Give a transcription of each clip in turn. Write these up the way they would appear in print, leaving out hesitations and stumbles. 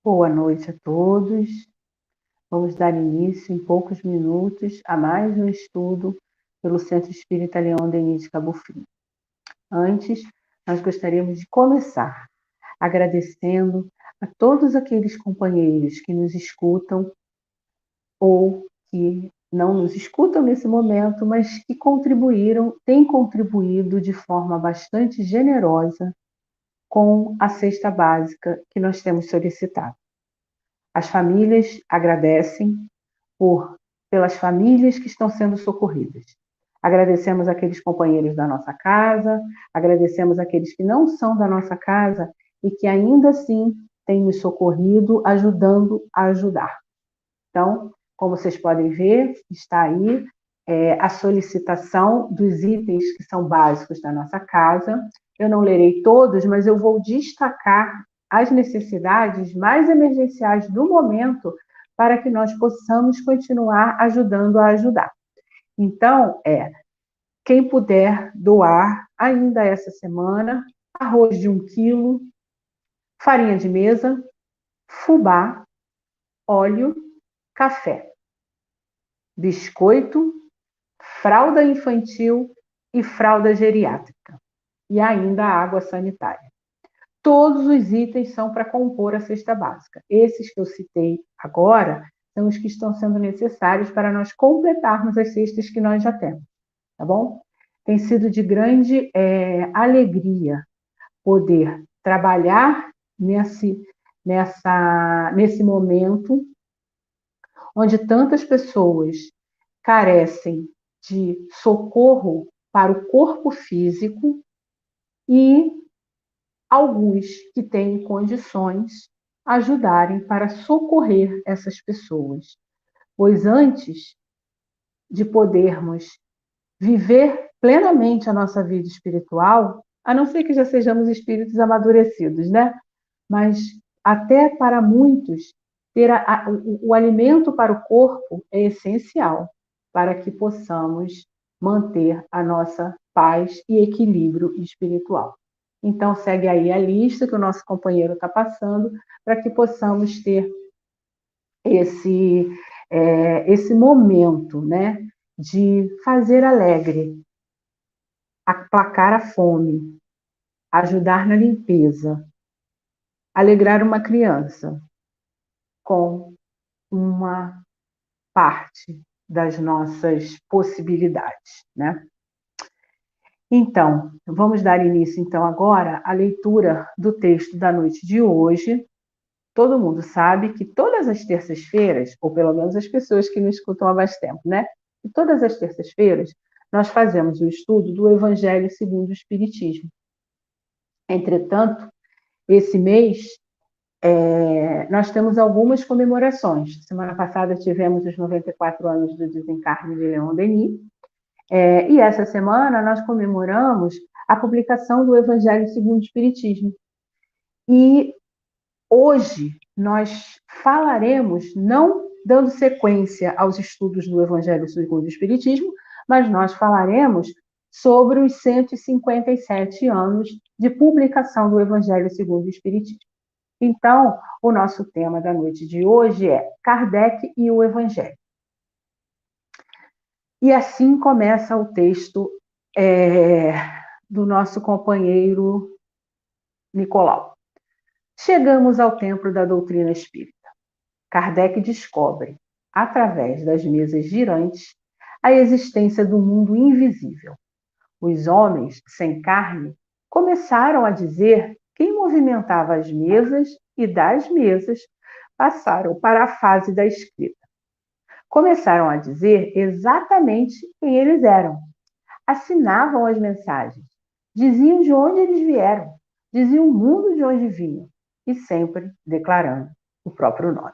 Boa noite a todos. Vamos dar início em poucos minutos a mais um estudo pelo Centro Espírita Leão Denis de Cabo Frio. Antes, nós gostaríamos de começar agradecendo a todos aqueles companheiros que nos escutam ou que não nos escutam nesse momento, mas que têm contribuído de forma bastante generosa com a cesta básica que nós temos solicitado. As famílias agradecem pelas famílias que estão sendo socorridas. Agradecemos aqueles companheiros da nossa casa, agradecemos aqueles que não são da nossa casa e que ainda assim têm nos socorrido, ajudando a ajudar. Então, como vocês podem ver, está aí a solicitação dos itens que são básicos da nossa casa. Eu não lerei todos, mas eu vou destacar as necessidades mais emergenciais do momento para que nós possamos continuar ajudando a ajudar. Então, quem puder doar ainda essa semana, arroz de 1 quilo, farinha de mesa, fubá, óleo, café, biscoito, fralda infantil e fralda geriátrica. E ainda água sanitária. Todos os itens são para compor a cesta básica. Esses que eu citei agora são os que estão sendo necessários para nós completarmos as cestas que nós já temos, tá bom? Tem sido de grande alegria poder trabalhar nesse momento onde tantas pessoas carecem de socorro para o corpo físico e alguns que têm condições ajudarem para socorrer essas pessoas. Pois antes de podermos viver plenamente a nossa vida espiritual, a não ser que já sejamos espíritos amadurecidos, né? Mas até para muitos, ter o alimento para o corpo é essencial para que possamos manter a nossa paz e equilíbrio espiritual. Então, segue aí a lista que o nosso companheiro está passando para que possamos ter esse momento, né, de fazer alegre, aplacar a fome, ajudar na limpeza, alegrar uma criança com uma parte das nossas possibilidades, né? Então, vamos dar início então agora à leitura do texto da noite de hoje. Todo mundo sabe que todas as terças-feiras, ou pelo menos as pessoas que nos escutam há mais tempo, né? E todas as terças-feiras nós fazemos o estudo do Evangelho segundo o Espiritismo. Entretanto, esse mês nós temos algumas comemorações. Semana passada tivemos os 94 anos do desencarne de Leon Denis, e essa semana nós comemoramos a publicação do Evangelho segundo o Espiritismo. E hoje nós falaremos, não dando sequência aos estudos do Evangelho segundo o Espiritismo, mas nós falaremos sobre os 157 anos de publicação do Evangelho segundo o Espiritismo. Então, o nosso tema da noite de hoje é Kardec e o Evangelho. E assim começa o texto do nosso companheiro Nicolau. Chegamos ao templo da doutrina espírita. Kardec descobre, através das mesas girantes, a existência do mundo invisível. Os homens sem carne começaram a dizer quem movimentava as mesas e das mesas passaram para a fase da escrita. Começaram a dizer exatamente quem eles eram. Assinavam as mensagens, diziam de onde eles vieram, diziam o mundo de onde vinham, e sempre declarando o próprio nome.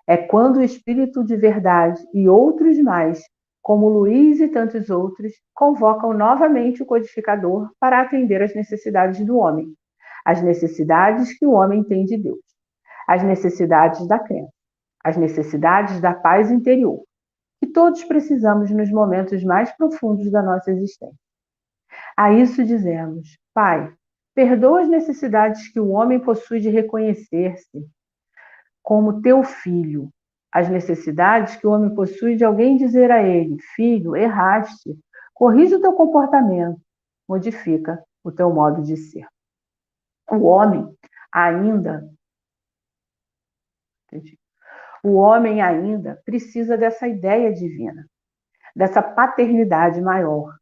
É quando o Espírito de Verdade e outros mais, como Luís e tantos outros, convocam novamente o codificador para atender às necessidades do homem, as necessidades que o homem tem de Deus, as necessidades da crença, as necessidades da paz interior, que todos precisamos nos momentos mais profundos da nossa existência. A isso dizemos: Pai, Perdoa as necessidades que o homem possui de reconhecer-se como teu filho, as necessidades que o homem possui de alguém dizer a ele: filho, erraste, corrige o teu comportamento, modifica o teu modo de ser. O homem ainda, o homem ainda precisa dessa ideia divina, dessa paternidade maior.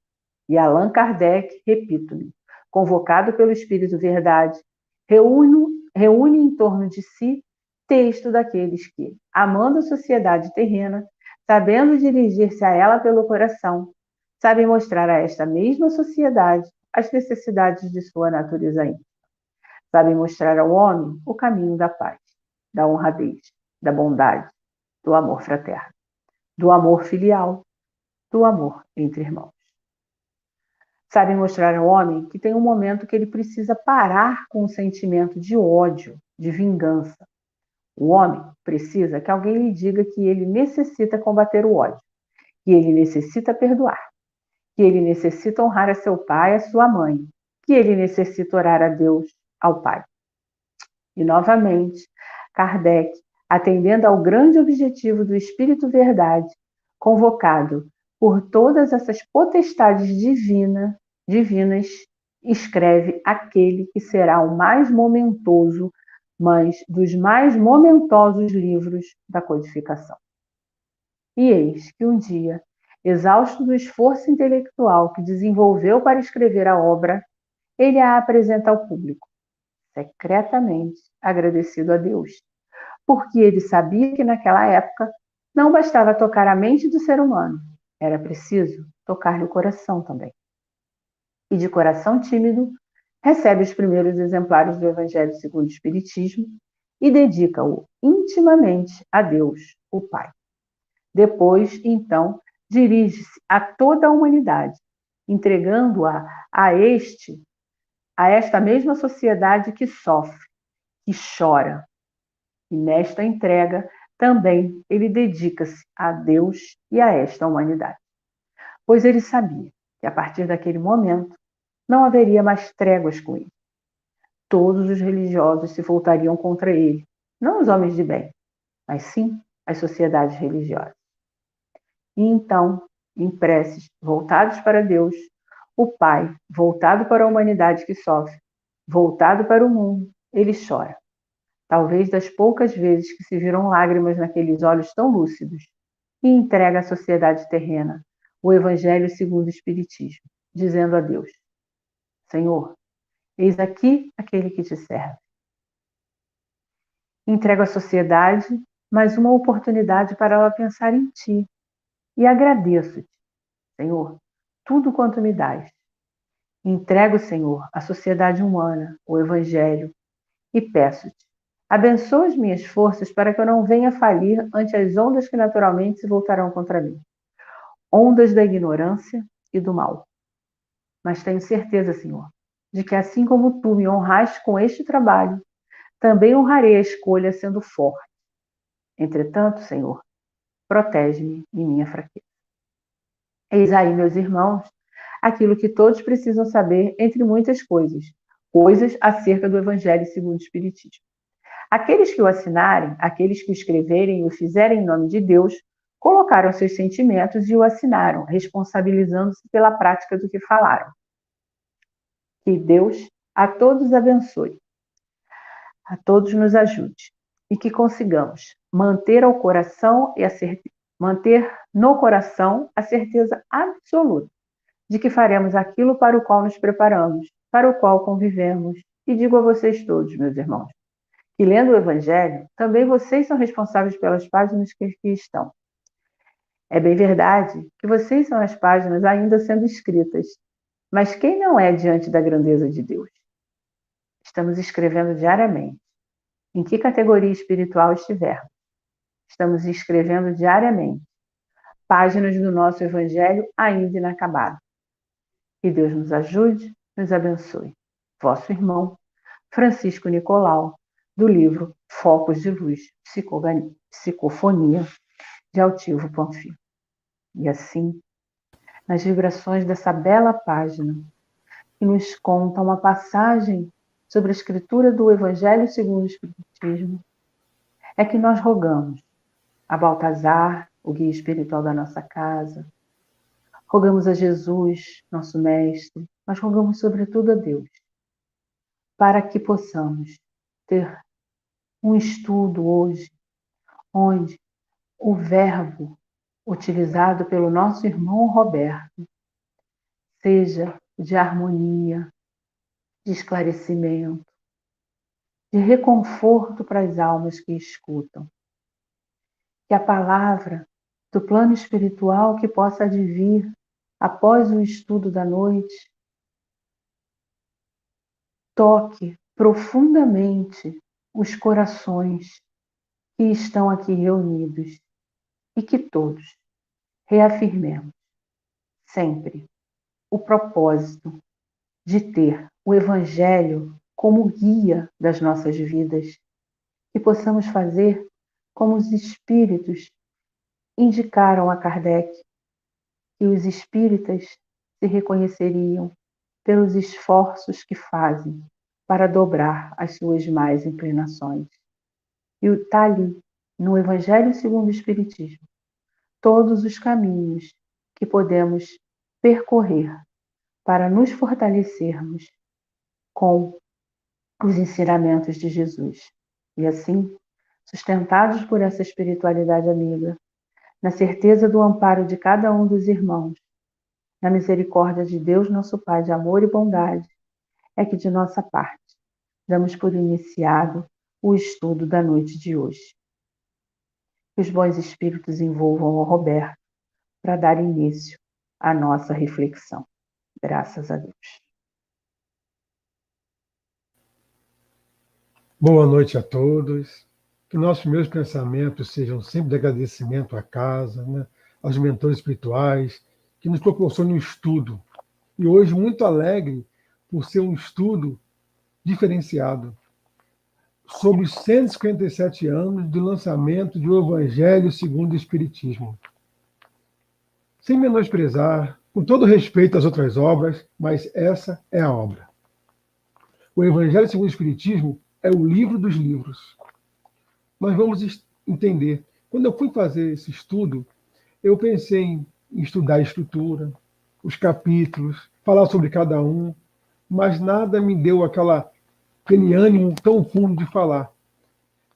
E Allan Kardec, repito-lhe, convocado pelo Espírito Verdade, reúne em torno de si texto daqueles que, amando a sociedade terrena, sabendo dirigir-se a ela pelo coração, sabem mostrar a esta mesma sociedade as necessidades de sua natureza íntima. Sabem mostrar ao homem o caminho da paz, da honradez, da bondade, do amor fraterno, do amor filial, do amor entre irmãos. Sabem mostrar ao homem que tem um momento que ele precisa parar com o sentimento de ódio, de vingança. O homem precisa que alguém lhe diga que ele necessita combater o ódio, que ele necessita perdoar, que ele necessita honrar a seu pai e a sua mãe, que ele necessita orar a Deus, ao Pai. E, novamente, Kardec, atendendo ao grande objetivo do Espírito Verdade, convocado por todas essas potestades divinas, escreve aquele que será o mais momentoso, mas dos mais momentosos livros da codificação. E eis que um dia, exausto do esforço intelectual que desenvolveu para escrever a obra, ele a apresenta ao público, secretamente agradecido a Deus, porque ele sabia que naquela época não bastava tocar a mente do ser humano, era preciso tocar-lhe o coração também. E de coração tímido, recebe os primeiros exemplares do Evangelho segundo o Espiritismo e dedica-o intimamente a Deus, o Pai. Depois, então, dirige-se a toda a humanidade, entregando-a a esta mesma sociedade que sofre, que chora. E nesta entrega também ele dedica-se a Deus e a esta humanidade. Pois ele sabia que a partir daquele momento não haveria mais tréguas com ele. Todos os religiosos se voltariam contra ele, não os homens de bem, mas sim as sociedades religiosas. E então, em preces voltados para Deus, o Pai, voltado para a humanidade que sofre, voltado para o mundo, ele chora. Talvez das poucas vezes que se viram lágrimas naqueles olhos tão lúcidos, e entrega à sociedade terrena o Evangelho segundo o Espiritismo, dizendo a Deus: Senhor, eis aqui aquele que te serve. Entrego à sociedade mais uma oportunidade para ela pensar em ti, e agradeço-te, Senhor, tudo quanto me dás. Entrego, Senhor, à sociedade humana, o Evangelho, e peço-te, abençoa as minhas forças para que eu não venha falir ante as ondas que naturalmente se voltarão contra mim. Ondas da ignorância e do mal. Mas tenho certeza, Senhor, de que assim como tu me honraste com este trabalho, também honrarei a escolha sendo forte. Entretanto, Senhor, protege-me em minha fraqueza. Eis aí, meus irmãos, aquilo que todos precisam saber, entre muitas coisas, coisas acerca do Evangelho segundo o Espiritismo. Aqueles que o assinarem, aqueles que o escreverem e o fizerem em nome de Deus, colocaram seus sentimentos e o assinaram, responsabilizando-se pela prática do que falaram. Que Deus a todos abençoe, a todos nos ajude e que consigamos manter no coração a certeza absoluta de que faremos aquilo para o qual nos preparamos, para o qual convivemos. E digo a vocês todos, meus irmãos, que lendo o Evangelho, também vocês são responsáveis pelas páginas que aqui estão. É bem verdade que vocês são as páginas ainda sendo escritas, mas quem não é diante da grandeza de Deus? Estamos escrevendo diariamente. Em que categoria espiritual estivermos? Estamos escrevendo diariamente páginas do nosso Evangelho ainda inacabado. Que Deus nos ajude, nos abençoe. Vosso irmão, Francisco Nicolau, do livro Focos de Luz, Psicofonia, de Altivo Panfilo. E assim, nas vibrações dessa bela página, que nos conta uma passagem sobre a escritura do Evangelho segundo o Espiritismo, é que nós rogamos a Baltazar, o guia espiritual da nossa casa, rogamos a Jesus, nosso mestre, mas rogamos sobretudo a Deus, para que possamos ter um estudo hoje, onde o verbo utilizado pelo nosso irmão Roberto seja de harmonia, de esclarecimento, de reconforto para as almas que escutam. Que a palavra do plano espiritual que possa advir após o estudo da noite toque profundamente os corações que estão aqui reunidos e que todos reafirmemos sempre o propósito de ter o Evangelho como guia das nossas vidas, que possamos fazer como os espíritos indicaram a Kardec, que os espíritas se reconheceriam pelos esforços que fazem para dobrar as suas más inclinações. E está ali, no Evangelho segundo o Espiritismo, todos os caminhos que podemos percorrer para nos fortalecermos com os ensinamentos de Jesus. E assim, sustentados por essa espiritualidade amiga, na certeza do amparo de cada um dos irmãos, na misericórdia de Deus, nosso Pai, de amor e bondade, é que de nossa parte damos por iniciado o estudo da noite de hoje. Que os bons espíritos envolvam o Roberto para dar início à nossa reflexão. Graças a Deus. Boa noite a todos. Que nossos meus pensamentos sejam sempre de agradecimento à casa, né, aos mentores espirituais, que nos proporcionam um estudo. E hoje muito alegre por ser um estudo diferenciado sobre os 157 anos do lançamento do Evangelho segundo o Espiritismo. Sem menosprezar, com todo respeito às outras obras, mas essa é a obra. O Evangelho segundo o Espiritismo é o livro dos livros. Nós vamos entender. Quando eu fui fazer esse estudo, eu pensei em estudar a estrutura, os capítulos, falar sobre cada um, mas nada me deu aquele ânimo tão fundo de falar.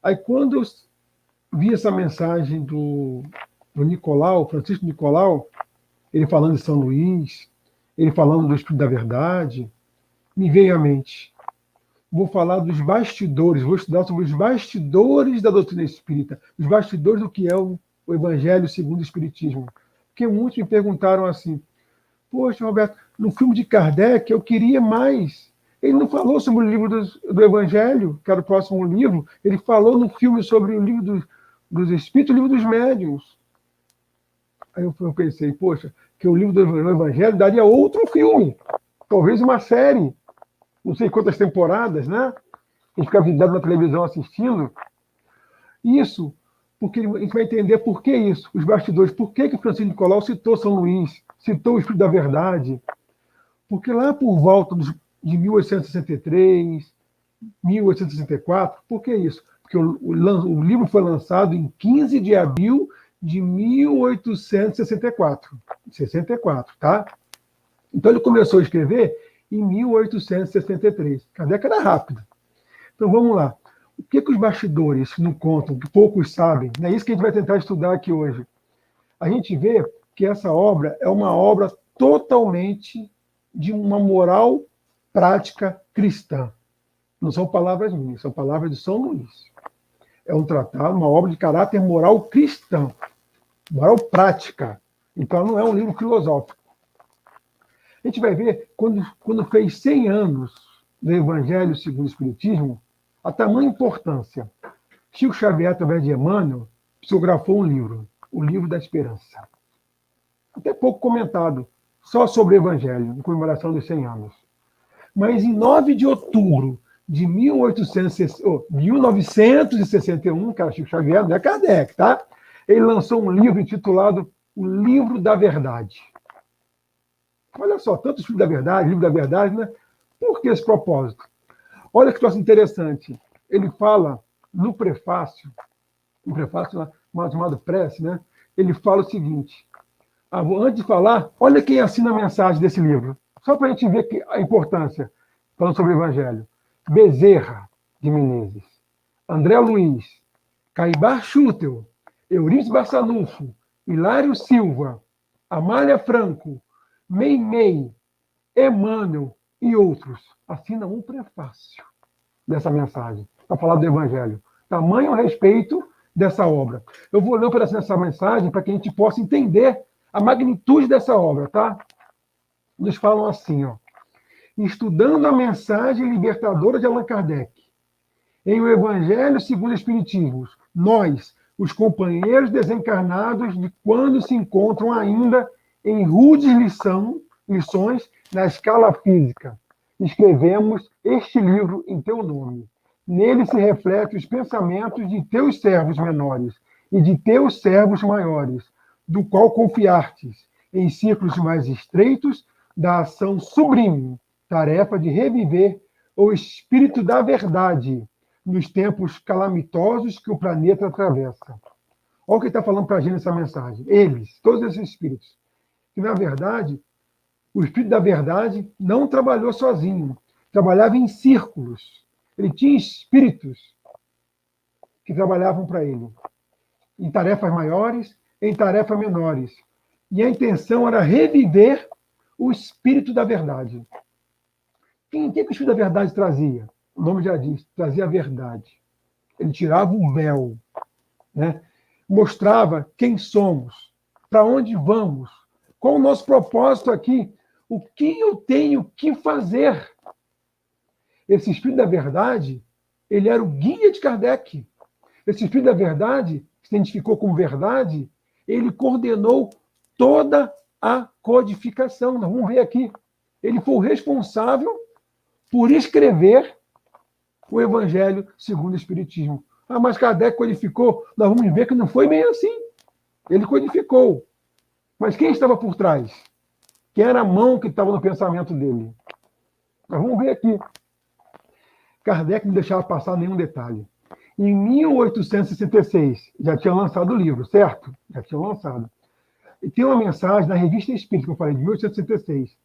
Aí, quando eu vi essa mensagem do Nicolau, Francisco Nicolau, ele falando de São Luís, ele falando do Espírito da Verdade, me veio à mente. Vou falar dos bastidores, vou estudar sobre os bastidores da doutrina espírita, os bastidores do que é o Evangelho segundo o Espiritismo. Porque muitos me perguntaram assim, poxa, Roberto, no filme de Kardec eu queria mais. Ele não falou sobre o livro do Evangelho, que era o próximo livro, ele falou no filme sobre o livro dos Espíritos, o livro dos Médiuns. Aí eu pensei, poxa, que o livro do Evangelho daria outro filme, talvez uma série, não sei quantas temporadas, né? A gente ficava vidrado na televisão assistindo. Isso, porque a gente vai entender por que isso, os bastidores, por que Francisco Nicolau citou São Luís, citou o Espírito da Verdade. Porque lá por volta de 1863, 1864, por que isso? Porque o livro foi lançado em 15 de abril de 1864. 64, tá? Então ele começou a escrever em 1863. Kardec era rápido. Então vamos lá. O que os bastidores não contam, que poucos sabem? É isso que a gente vai tentar estudar aqui hoje. A gente vê que essa obra é uma obra totalmente de uma moral prática cristã. Não são palavras minhas, são palavras de São Luís. É um tratado, uma obra de caráter moral cristão, moral prática. Então não é um livro filosófico. A gente vai ver, quando fez 100 anos do Evangelho segundo o Espiritismo, a tamanha importância. Chico Xavier, através de Emmanuel, psicografou um livro, o Livro da Esperança. Até pouco comentado, só sobre o Evangelho, em comemoração dos 100 anos. Mas em 9 de outubro de 1961, que era Chico Xavier, não é Kardec, tá? Ele lançou um livro intitulado O Livro da Verdade. Olha só, tanto o Espírito da Verdade, Livro da Verdade, né? Por que esse propósito? Olha que troço interessante. Ele fala no prefácio, um prefácio lá, chamado Prece, né? Ele fala o seguinte: antes de falar, olha quem assina a mensagem desse livro, só para a gente ver a importância, falando sobre o Evangelho. Bezerra de Menezes, André Luiz, Caibar Schutel, Eurípides Barçanufo, Hilário Silva, Amália Franco, Meimei, Emmanuel e outros assinam um prefácio dessa mensagem, para falar do Evangelho. Tamanho respeito dessa obra. Eu vou ler um pedacinho dessa mensagem para que a gente possa entender a magnitude dessa obra, tá? Nos falam assim, ó. Estudando a mensagem libertadora de Allan Kardec, em O Evangelho segundo o Espiritismo, nós, os companheiros desencarnados de quando se encontram ainda em rudes lições na escala física, escrevemos este livro em teu nome. Nele se refletem os pensamentos de teus servos menores e de teus servos maiores, do qual confiastes, em círculos mais estreitos, da ação sublime, tarefa de reviver o espírito da verdade nos tempos calamitosos que o planeta atravessa. Olha o que ele está falando para a gente nessa mensagem. Eles, todos esses espíritos, que na verdade, o espírito da verdade não trabalhou sozinho, trabalhava em círculos. Ele tinha espíritos que trabalhavam para ele, em tarefas maiores, em tarefas menores. E a intenção era reviver o espírito da verdade. O que o espírito da verdade trazia? O nome já diz, trazia a verdade. Ele tirava o véu, né? Mostrava quem somos, para onde vamos, qual o nosso propósito aqui, o que eu tenho que fazer. Esse espírito da verdade, ele era o guia de Kardec. Esse espírito da verdade, que se identificou como verdade, ele coordenou toda a codificação. Nós vamos ver aqui. Ele foi o responsável por escrever o Evangelho segundo o Espiritismo. Ah, mas Kardec codificou. Nós vamos ver que não foi bem assim. Ele codificou. Mas quem estava por trás? Quem era a mão que estava no pensamento dele? Nós vamos ver aqui. Kardec não deixava passar nenhum detalhe. Em 1866, já tinha lançado o livro, certo? Já tinha lançado. E tem uma mensagem na Revista Espírita, que eu falei, de 1866,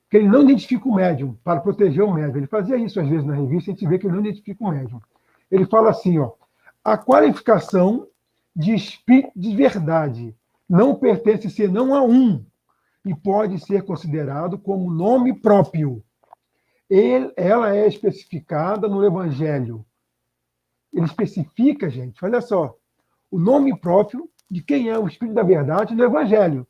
que ele não identifica o médium, para proteger o médium. Ele fazia isso, às vezes, na revista, a gente vê que ele não identifica o médium. Ele fala assim, ó, a qualificação de espírito de verdade não pertence senão a um, e pode ser considerado como nome próprio. Ela é especificada no Evangelho. Ele especifica, gente, olha só, o nome próprio de quem é o Espírito da Verdade no Evangelho.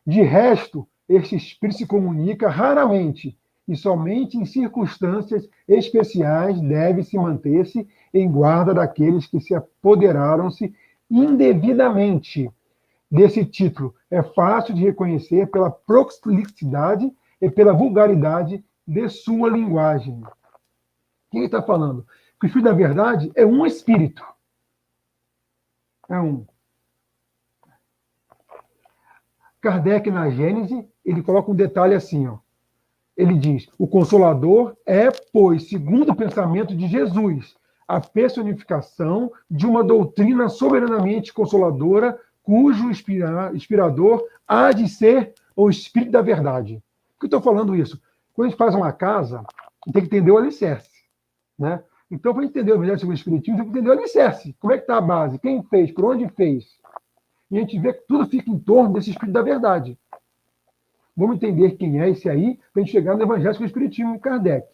De resto, este Espírito se comunica raramente e somente em circunstâncias especiais deve-se manter-se em guarda daqueles que se apoderaram-se indevidamente desse título. É fácil de reconhecer pela proximidade e pela vulgaridade de sua linguagem. Quem está falando? Que o Espírito da Verdade é um Espírito. É um. Kardec, na Gênese, ele coloca um detalhe assim, ó. Ele diz, o Consolador é, pois, segundo o pensamento de Jesus, a personificação de uma doutrina soberanamente consoladora, cujo inspirador há de ser o Espírito da Verdade. Por que eu estou falando isso? Quando a gente faz uma casa, tem que entender o alicerce, né? Então, para entender o Evangelho segundo o Espiritismo, tem que entender o alicerce. Como é que está a base? Quem fez? Por onde fez? E a gente vê que tudo fica em torno desse Espírito da Verdade. Vamos entender quem é esse aí, para a gente chegar no Evangelho segundo o Espiritismo de Kardec.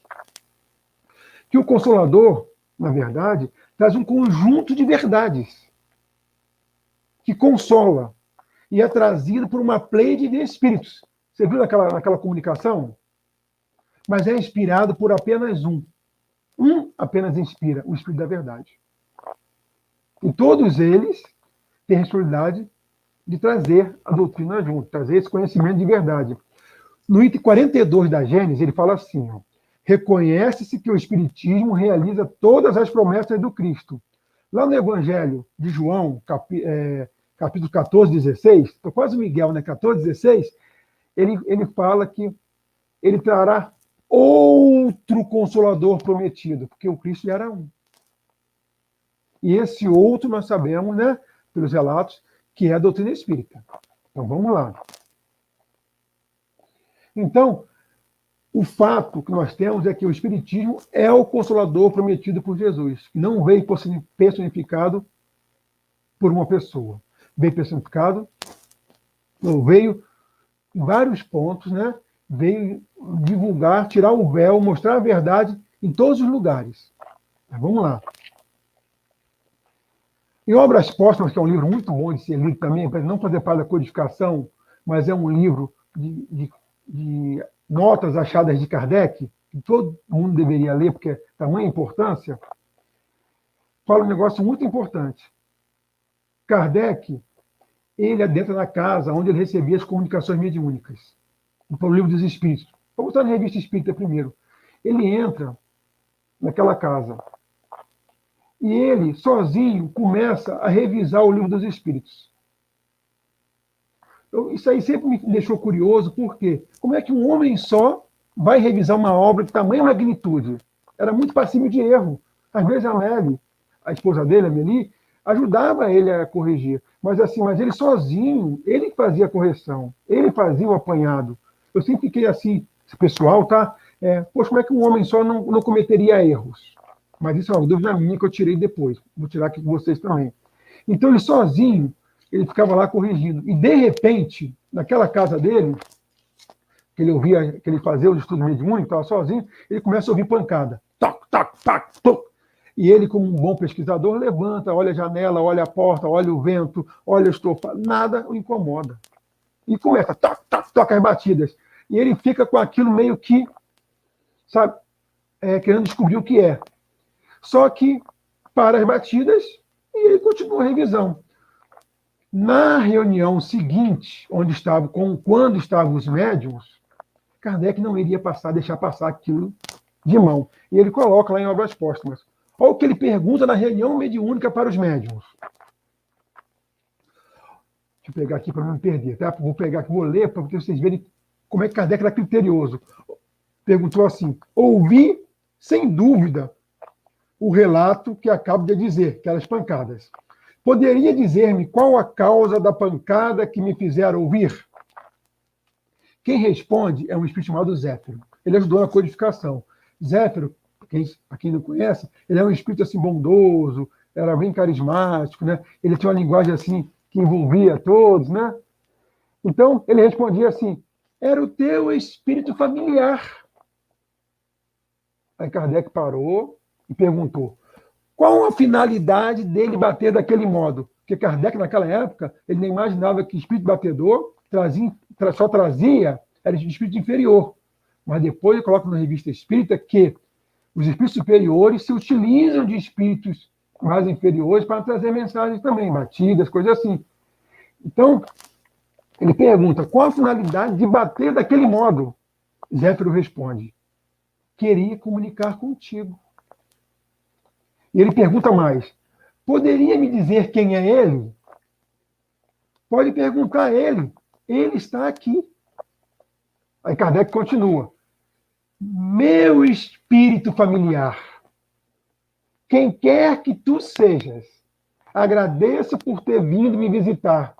Que o Consolador, na verdade, traz um conjunto de verdades que consola e é trazido por uma pleide de espíritos. Você viu naquela comunicação? Mas é inspirado por apenas um. Um apenas inspira, o Espírito da Verdade. E todos eles têm a responsabilidade de trazer a doutrina junto, trazer esse conhecimento de verdade. No item 42 da Gênesis, ele fala assim, ó, reconhece-se que o Espiritismo realiza todas as promessas do Cristo. Lá no Evangelho de João, capítulo 14, 16, estou quase Miguel, né? 14, 16, ele fala que ele trará outro Consolador prometido, porque o Cristo era um. E esse outro nós sabemos, né, pelos relatos, que é a doutrina espírita. Então vamos lá. Então, o fato que nós temos é que o Espiritismo é o Consolador prometido por Jesus, que não veio personificado por uma pessoa. Veio personificado, não veio em vários pontos, né? Veio divulgar, tirar o véu, mostrar a verdade em todos os lugares. Mas vamos lá. Em Obras Póstumas, que é um livro muito bom de ser lido também, para não fazer parte da codificação, mas é um livro de notas achadas de Kardec, que todo mundo deveria ler, porque é tamanha importância, fala um negócio muito importante. Kardec, ele adentra na casa onde ele recebia as comunicações mediúnicas, no livro dos Espíritos. Vamos estar na Revista Espírita primeiro. Ele entra naquela casa e ele, sozinho, começa a revisar o livro dos Espíritos. Então, isso aí sempre me deixou curioso, porque como é que um homem só vai revisar uma obra de tamanha magnitude? Era muito passível de erro. Às vezes a Amélie, a esposa dele, a Amélie, ajudava ele a corrigir. Mas assim, mas ele sozinho, ele fazia a correção, ele fazia o apanhado. Eu sempre fiquei assim, esse pessoal, tá? Poxa, como é que um homem só não cometeria erros? Mas isso é uma dúvida minha que eu tirei depois. Vou tirar aqui com vocês também. Então ele sozinho, ele ficava lá corrigindo. E de repente, naquela casa dele, que ele ouvia, que ele fazia os estudos mediúnicos, estava sozinho, ele começa a ouvir pancada. Toc, toc, toc, toc. E ele, como um bom pesquisador, levanta, olha a janela, olha a porta, olha o vento, olha o estofado, nada o incomoda. E começa, toc, toc, toc, as batidas. E ele fica com aquilo meio que, sabe, querendo descobrir o que é. Só que para as batidas e ele continua a revisão. Na reunião seguinte, quando estavam os médiuns, Kardec não iria deixar passar aquilo de mão. E ele coloca lá em Obras Póstumas. Olha o que ele pergunta na reunião mediúnica para os médiuns. Deixa eu pegar aqui para não me perder. Tá? Vou pegar aqui, vou ler para vocês verem como é que Kardec era criterioso. Perguntou assim: ouvi, sem dúvida, o relato que acabo de dizer, aquelas pancadas. Poderia dizer-me qual a causa da pancada que me fizeram ouvir? Quem responde é um espírito chamado Zéfiro. Ele ajudou na codificação. Zéfiro, para quem não conhece, ele é um espírito assim bondoso, era bem carismático, né? Ele tinha uma linguagem assim que envolvia todos, né? Então, ele respondia assim: era o teu espírito familiar. Aí Kardec parou e perguntou: qual a finalidade dele bater daquele modo? Porque Kardec, naquela época, ele nem imaginava que espírito batedor só trazia, era espírito inferior. Mas depois ele coloca na Revista Espírita que os espíritos superiores se utilizam de espíritos mais inferiores para trazer mensagens também, batidas, coisas assim. Então, ele pergunta: qual a finalidade de bater daquele modo? Zéfiro responde: queria comunicar contigo. E ele pergunta mais: poderia me dizer quem é ele? Pode perguntar a ele. Ele está aqui. Aí Kardec continua: meu espírito familiar, quem quer que tu sejas, agradeço por ter vindo me visitar.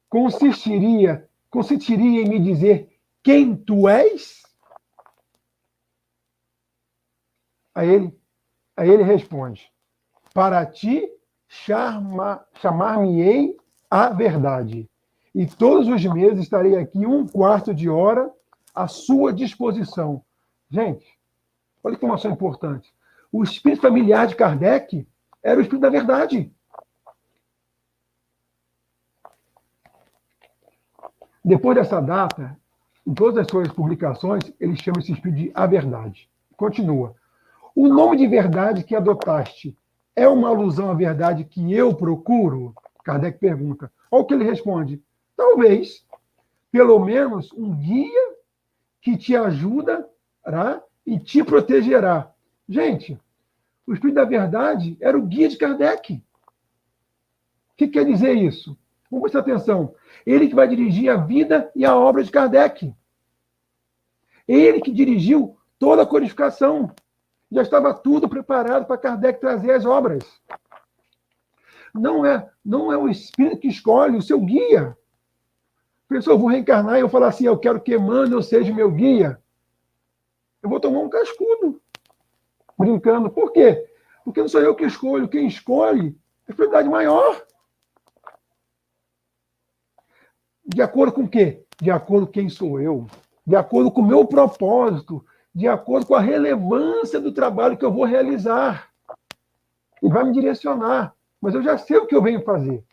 Consistiria em me dizer quem tu és? Aí ele responde: para ti chamar-me-ei a verdade. E todos os meses estarei aqui 1/4 de hora à sua disposição. Gente, olha que informação importante. O espírito familiar de Kardec era o espírito da verdade. Depois dessa data, em todas as suas publicações, ele chama esse espírito de a verdade. Continua: o nome de verdade que adotaste é uma alusão à verdade que eu procuro? Kardec pergunta. Olha o que ele responde: talvez, pelo menos um guia que te ajudará e te protegerá. Gente, o Espírito da Verdade era o guia de Kardec. O que quer dizer isso? Vamos prestar atenção. Ele que vai dirigir a vida e a obra de Kardec. Ele que dirigiu toda a codificação. Já estava tudo preparado para Kardec trazer as obras. Não é o espírito que escolhe, o seu guia. Pessoal, eu vou reencarnar e eu falar assim, eu quero que Emmanuel seja meu guia. Eu vou tomar um cascudo. Brincando. Por quê? Porque não sou eu que escolho. Quem escolhe é a prioridade maior. De acordo com o quê? De acordo com quem sou eu. De acordo com o meu propósito. De acordo com a relevância do trabalho que eu vou realizar. E vai me direcionar. Mas eu já sei o que eu venho fazer.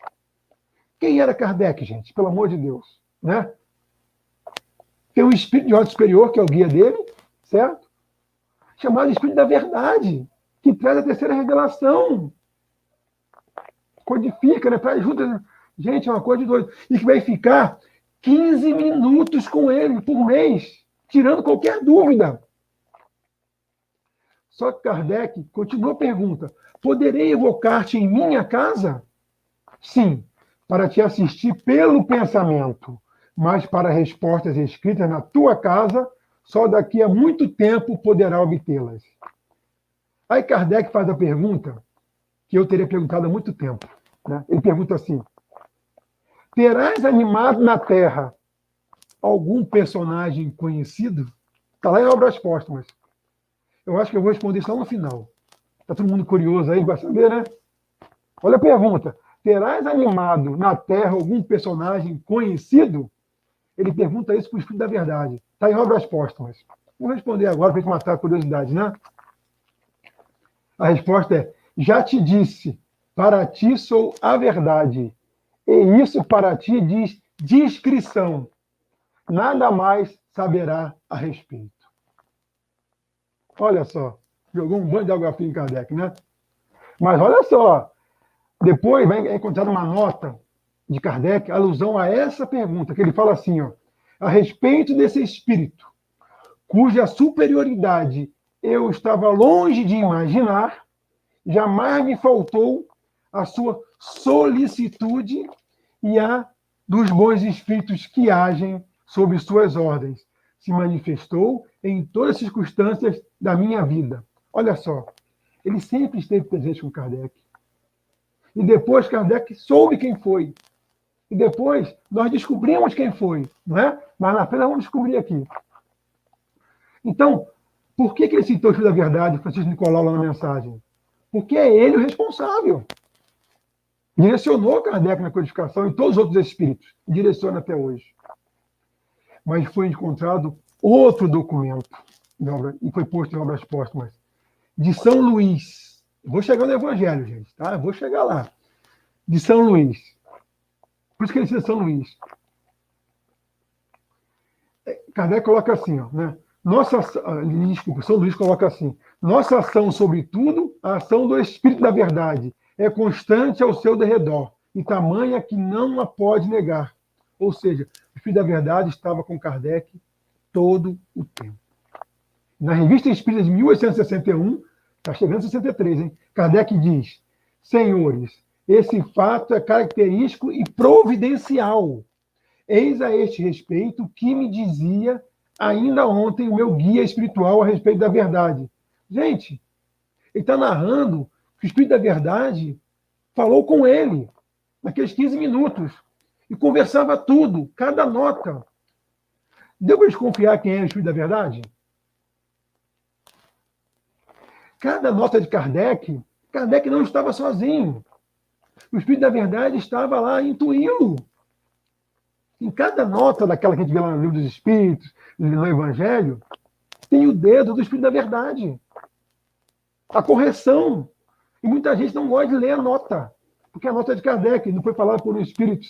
Quem era Kardec, gente? Pelo amor de Deus. Né? Tem um espírito de ordem superior, que é o guia dele, certo? Chamado Espírito da Verdade, que traz a terceira revelação. Codifica, né? Traz junto. Gente, é uma coisa de doido. E que vai ficar 15 minutos com ele por mês, tirando qualquer dúvida. Só que Kardec continua a pergunta: poderei evocar-te em minha casa? Sim, para te assistir pelo pensamento, mas para respostas escritas na tua casa, só daqui a muito tempo poderá obtê-las. Aí Kardec faz a pergunta que eu teria perguntado há muito tempo. Né? Ele pergunta assim: terás animado na Terra algum personagem conhecido? Está lá em Obras Póstumas. Eu acho que eu vou responder só no final. Está todo mundo curioso aí, vai saber, né? Olha a pergunta. Terás animado na Terra algum personagem conhecido? Ele pergunta isso para o Espírito da Verdade. Está em Obras Póstumas. Vou responder agora para a gente matar a curiosidade, né? A resposta é: já te disse, para ti sou a verdade. E isso para ti diz discrição. Nada mais saberá a respeito. Olha só, jogou um banho de água fria em Kardec, né? Mas olha só, depois vai encontrar uma nota de Kardec, alusão a essa pergunta, que ele fala assim, ó: a respeito desse espírito, cuja superioridade eu estava longe de imaginar, jamais me faltou a sua solicitude e a dos bons espíritos que agem sob suas ordens. Se manifestou em todas as circunstâncias da minha vida. Olha só, ele sempre esteve presente com Kardec. E depois Kardec soube quem foi. E depois nós descobrimos quem foi, não é? Mas na frente nós vamos descobrir aqui. Então, por que ele citou o Espírito da Verdade, Francisco Nicolau, lá na mensagem? Porque é ele o responsável. Direcionou Kardec na codificação e todos os outros espíritos. Direciona até hoje. Mas foi encontrado outro documento, e foi posto em Obras Póstumas, de São Luís. Vou chegar no Evangelho, gente, tá? Eu vou chegar lá. De São Luís. Por isso que ele cita São Luís. Kardec coloca assim, ó, né? Desculpa, São Luís coloca assim: nossa ação, sobretudo, a ação do Espírito da Verdade, é constante ao seu derredor, e tamanha que não a pode negar. Ou seja, o Espírito da Verdade estava com Kardec todo o tempo. Na Revista Espírita de 1861, está chegando a 63, hein? Kardec diz: senhores, esse fato é característico e providencial. Eis a este respeito o que me dizia ainda ontem o meu guia espiritual a respeito da verdade. Gente, ele está narrando que o Espírito da Verdade falou com ele naqueles 15 minutos e conversava tudo, cada nota. Deu para desconfiar quem é o Espírito da Verdade? Cada nota de Kardec, Kardec não estava sozinho. O Espírito da Verdade estava lá intuindo. Em cada nota daquela que a gente vê lá no Livro dos Espíritos, no Evangelho, tem o dedo do Espírito da Verdade. A correção. E muita gente não gosta de ler a nota, porque a nota é de Kardec, não foi falada por um espírito.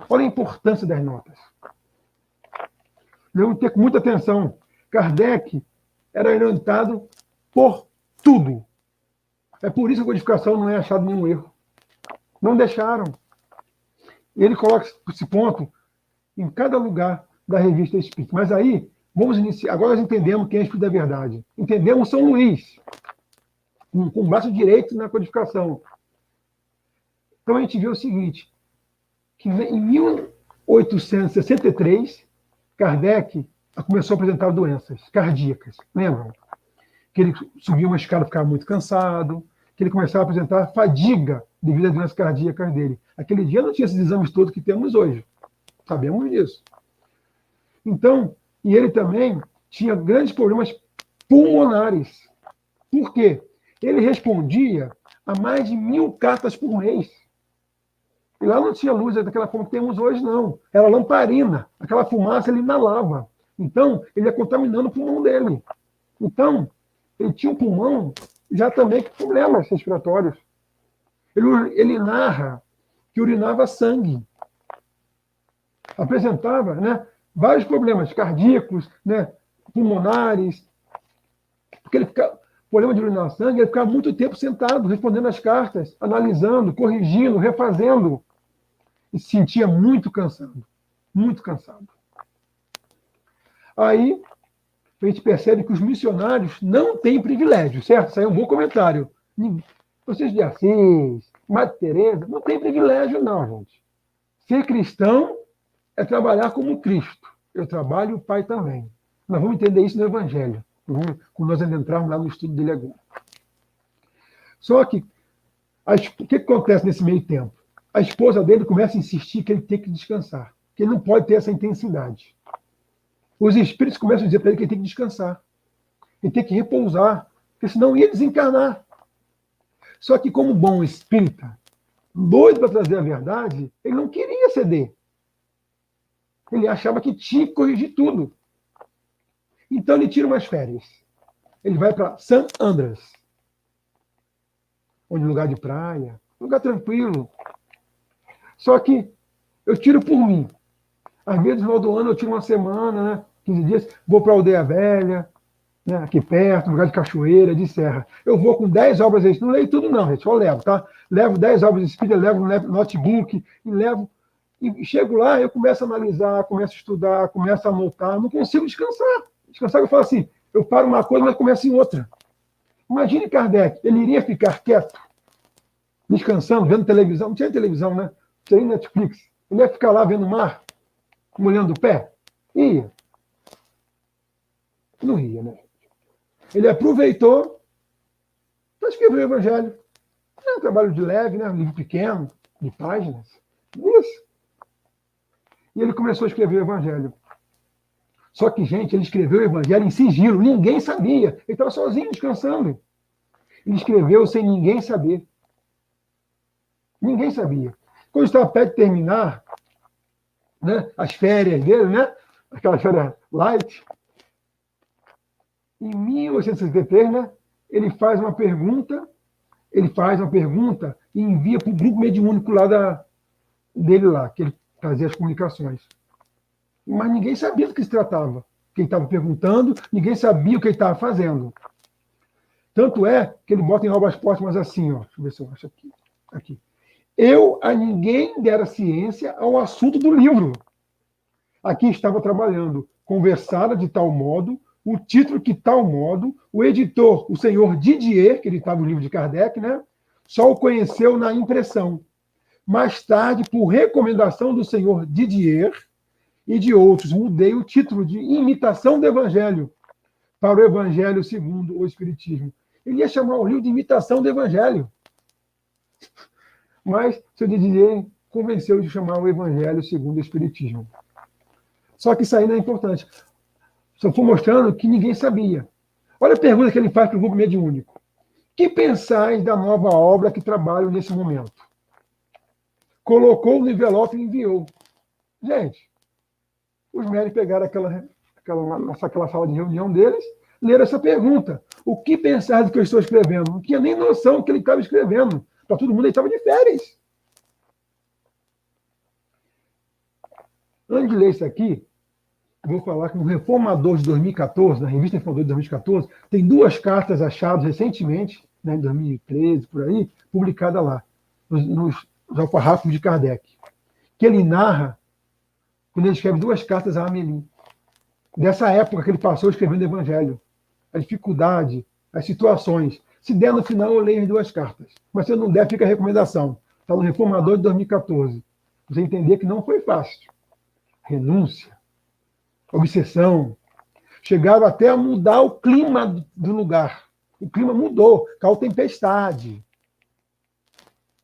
Olha a importância das notas. Devemos ter muita atenção. Kardec era orientado por tudo. É por isso que a codificação não é achado nenhum erro. Não deixaram. Ele coloca esse ponto em cada lugar da revista Espírita. Mas aí, vamos iniciar. Agora nós entendemos quem é o Espírito da Verdade. Entendemos São Luís, com o braço direito na codificação. Então a gente vê o seguinte: que em 1863, Kardec começou a apresentar doenças cardíacas. Lembram? Que ele subia uma escada e ficava muito cansado, que ele começava a apresentar fadiga devido às doenças cardíacas dele. Aquele dia não tinha esses exames todos que temos hoje. Sabemos disso. Então, e ele também tinha grandes problemas pulmonares. Por quê? Ele respondia a mais de 1.000 cartas por mês. E lá não tinha luz daquela forma que temos hoje, não. Era lamparina. Aquela fumaça ele inalava. Então, ele ia contaminando o pulmão dele. Então, ele tinha um pulmão já também com problemas respiratórios. Ele narra que urinava sangue. Apresentava, né, vários problemas cardíacos, né, pulmonares. Porque ele ficava, problema de urinar sangue, ele ficava muito tempo sentado, respondendo as cartas, analisando, corrigindo, refazendo. E se sentia muito cansado. Muito cansado. Aí, a gente percebe que os missionários não têm privilégio, certo? Isso aí é um bom comentário. Vocês de Assis, Madre Teresa, não tem privilégio, não, gente. Ser cristão é trabalhar como Cristo. Eu trabalho e o Pai também. Nós vamos entender isso no Evangelho, quando nós entrarmos lá no estudo dele agora. Só que, o que acontece nesse meio tempo? A esposa dele começa a insistir que ele tem que descansar, que ele não pode ter essa intensidade. Os espíritos começam a dizer para ele que ele tem que descansar, ele tem que repousar, porque senão ia desencarnar. Só que, como bom espírita, doido para trazer a verdade, ele não queria ceder. Ele achava que tinha que corrigir tudo. Então ele tira umas férias. Ele vai para San Andrés, onde é lugar de praia, lugar tranquilo. Só que eu tiro por mim. Às vezes, no final do ano, eu tiro uma semana, né, 15 dias, vou para a Aldeia Velha, né, aqui perto, lugar de cachoeira, de serra. Eu vou com 10 obras espíritas, não leio tudo não, gente, só levo, tá? Levo 10 obras espíritas, levo notebook, e chego lá, eu começo a analisar, começo a estudar, começo a anotar, não consigo descansar. Descansar, eu falo assim, eu paro uma coisa, mas começo em outra. Imagine Kardec, ele iria ficar quieto, descansando, vendo televisão, não tinha televisão, né? Não tinha Netflix. Ele ia ficar lá vendo o mar, molhando o pé? Ia. Não ia, né? Ele aproveitou para escrever o Evangelho. É um trabalho de leve, né? Um livro pequeno, de páginas. Isso. E ele começou a escrever o Evangelho. Só que, gente, ele escreveu o Evangelho em sigilo. Ninguém sabia. Ele estava sozinho, descansando. Ele escreveu sem ninguém saber. Ninguém sabia. Quando estava perto de terminar, né, as férias dele, né? Aquela férias light. Em 1863, né, ele faz uma pergunta e envia para o grupo mediúnico lá dele lá, que ele fazia as comunicações. Mas ninguém sabia do que se tratava. Quem estava perguntando, ninguém sabia o que ele estava fazendo. Tanto é que ele bota em obras póstumas assim, ó. Deixa eu ver se eu acho aqui. Aqui. Eu a ninguém dera ciência ao assunto do livro. Aqui estava trabalhando, conversada de tal modo, o título que tal modo, o editor, o senhor Didier, que ele estava no livro de Kardec, né, só o conheceu na impressão. Mais tarde, por recomendação do senhor Didier e de outros, mudei o título de Imitação do Evangelho para o Evangelho segundo o Espiritismo. Ele ia chamar o livro de Imitação do Evangelho. Mas o senhor Didier convenceu de chamar o Evangelho segundo o Espiritismo. Só que isso ainda é importante. Só fui mostrando que ninguém sabia. Olha a pergunta que ele faz para o grupo mediúnico. Que pensais da nova obra que trabalho nesse momento? Colocou no envelope e enviou. Gente, os médicos pegaram aquela sala de reunião deles, leram essa pergunta. O que pensais do que eu estou escrevendo? Não tinha nem noção do que ele estava escrevendo. Para todo mundo, ele estava de férias. Antes de ler isso aqui, eu vou falar que no Reformador de 2014, na revista Reformador de 2014, tem 2 cartas achadas recentemente, né, em 2013, por aí, publicadas lá, nos alfarrábicos de Kardec, que ele narra, quando ele escreve 2 cartas a Amélie, dessa época que ele passou escrevendo o Evangelho, a dificuldade, as situações. Se der no final, eu leio as 2 cartas. Mas se eu não der, fica a recomendação. Está no Reformador de 2014. Você entender que não foi fácil. Renúncia, obsessão, chegaram até a mudar o clima do lugar. O clima mudou, caiu tempestade.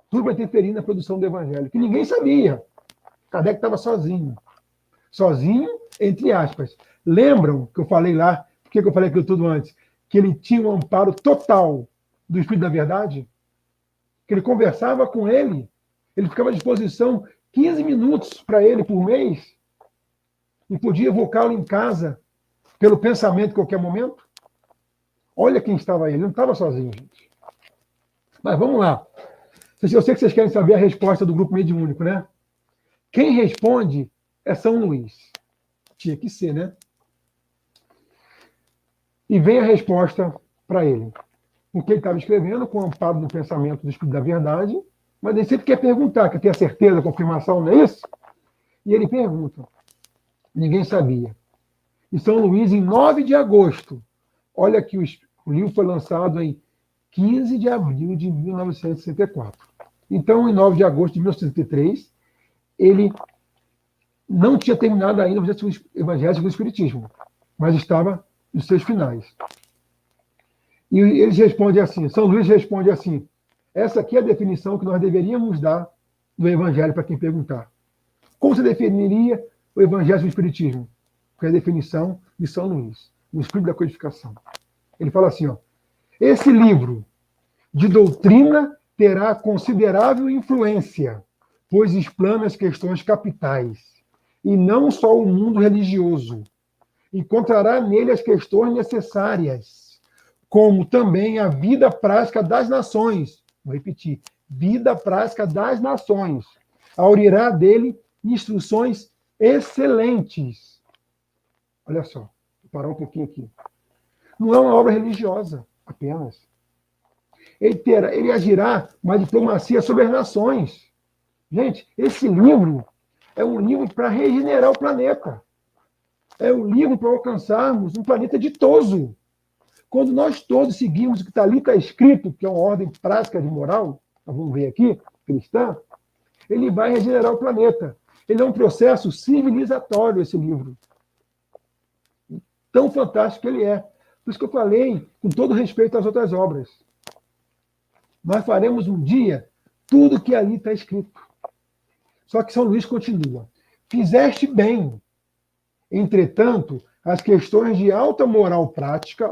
Tudo para interferir na produção do evangelho, que ninguém sabia. Kardec estava sozinho. Sozinho, entre aspas. Lembram que eu falei lá, por que eu falei aquilo tudo antes? Que ele tinha um amparo total do Espírito da Verdade? Que ele conversava com ele, ele ficava à disposição 15 minutos para ele por mês, e podia evocá-lo em casa pelo pensamento em qualquer momento? Olha quem estava aí, ele não estava sozinho, gente. Mas vamos lá. Eu sei que vocês querem saber a resposta do grupo mediúnico, né? Quem responde é São Luís. Tinha que ser, né? E vem a resposta para ele. Porque ele estava escrevendo com o amparo do pensamento do Espírito da Verdade, mas ele sempre quer perguntar, quer ter a certeza, a confirmação, não é isso? E ele pergunta. Ninguém sabia. E São Luís, em 9 de agosto, olha que o livro foi lançado em 15 de abril de 1964. Então, em 9 de agosto de 1963, ele não tinha terminado ainda o Evangelho segundo o Espiritismo, mas estava nos seus finais. E eles respondem assim, São Luís responde assim, essa aqui é a definição que nós deveríamos dar do Evangelho para quem perguntar. Como você definiria o Evangelho do Espiritismo? Que é a definição de São Luís, no Espírito da Codificação. Ele fala assim, ó, esse livro de doutrina terá considerável influência, pois explana as questões capitais, e não só o mundo religioso. Encontrará nele as questões necessárias, como também a vida prática das nações. Vou repetir, vida prática das nações. Aurirá dele instruções excelentes. Olha só, vou parar um pouquinho aqui. Não é uma obra religiosa apenas. Ele agirá uma diplomacia sobre as nações. Gente, esse livro é um livro para regenerar o planeta. É um livro para alcançarmos um planeta ditoso. Quando nós todos seguimos o que ali está escrito, que é uma ordem prática de moral, nós vamos ver aqui, cristã, ele vai regenerar o planeta. Ele é um processo civilizatório, esse livro. Tão fantástico que ele é. Por isso que eu falei, com todo respeito às outras obras. Nós faremos um dia tudo que ali está escrito. Só que São Luís continua. Fizeste bem. Entretanto, as questões de alta moral prática,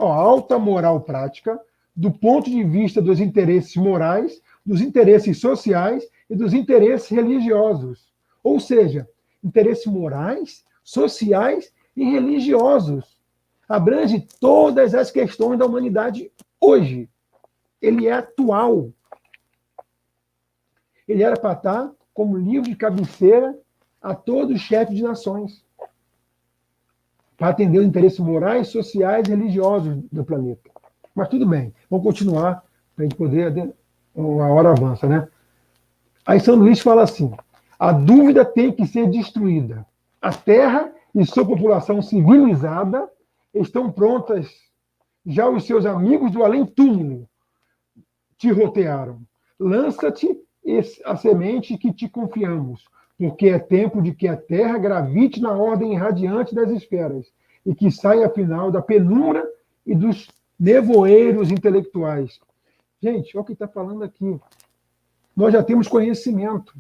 do ponto de vista dos interesses morais, dos interesses sociais e dos interesses religiosos. Ou seja, interesses morais, sociais e religiosos. Abrange todas as questões da humanidade hoje. Ele é atual. Ele era para estar como livro de cabeceira a todos os chefes de nações, para atender os interesses morais, sociais e religiosos do planeta. Mas tudo bem, vamos continuar para a gente poder... A hora avança, né? Aí São Luís fala assim, a dúvida tem que ser destruída. A Terra e sua população civilizada estão prontas. Já os seus amigos do além-túmulo te rotearam. Lança-te a semente que te confiamos, porque é tempo de que a Terra gravite na ordem irradiante das esferas e que saia, afinal, da penumbra e dos nevoeiros intelectuais. Gente, olha o que está falando aqui. Nós já temos conhecimento.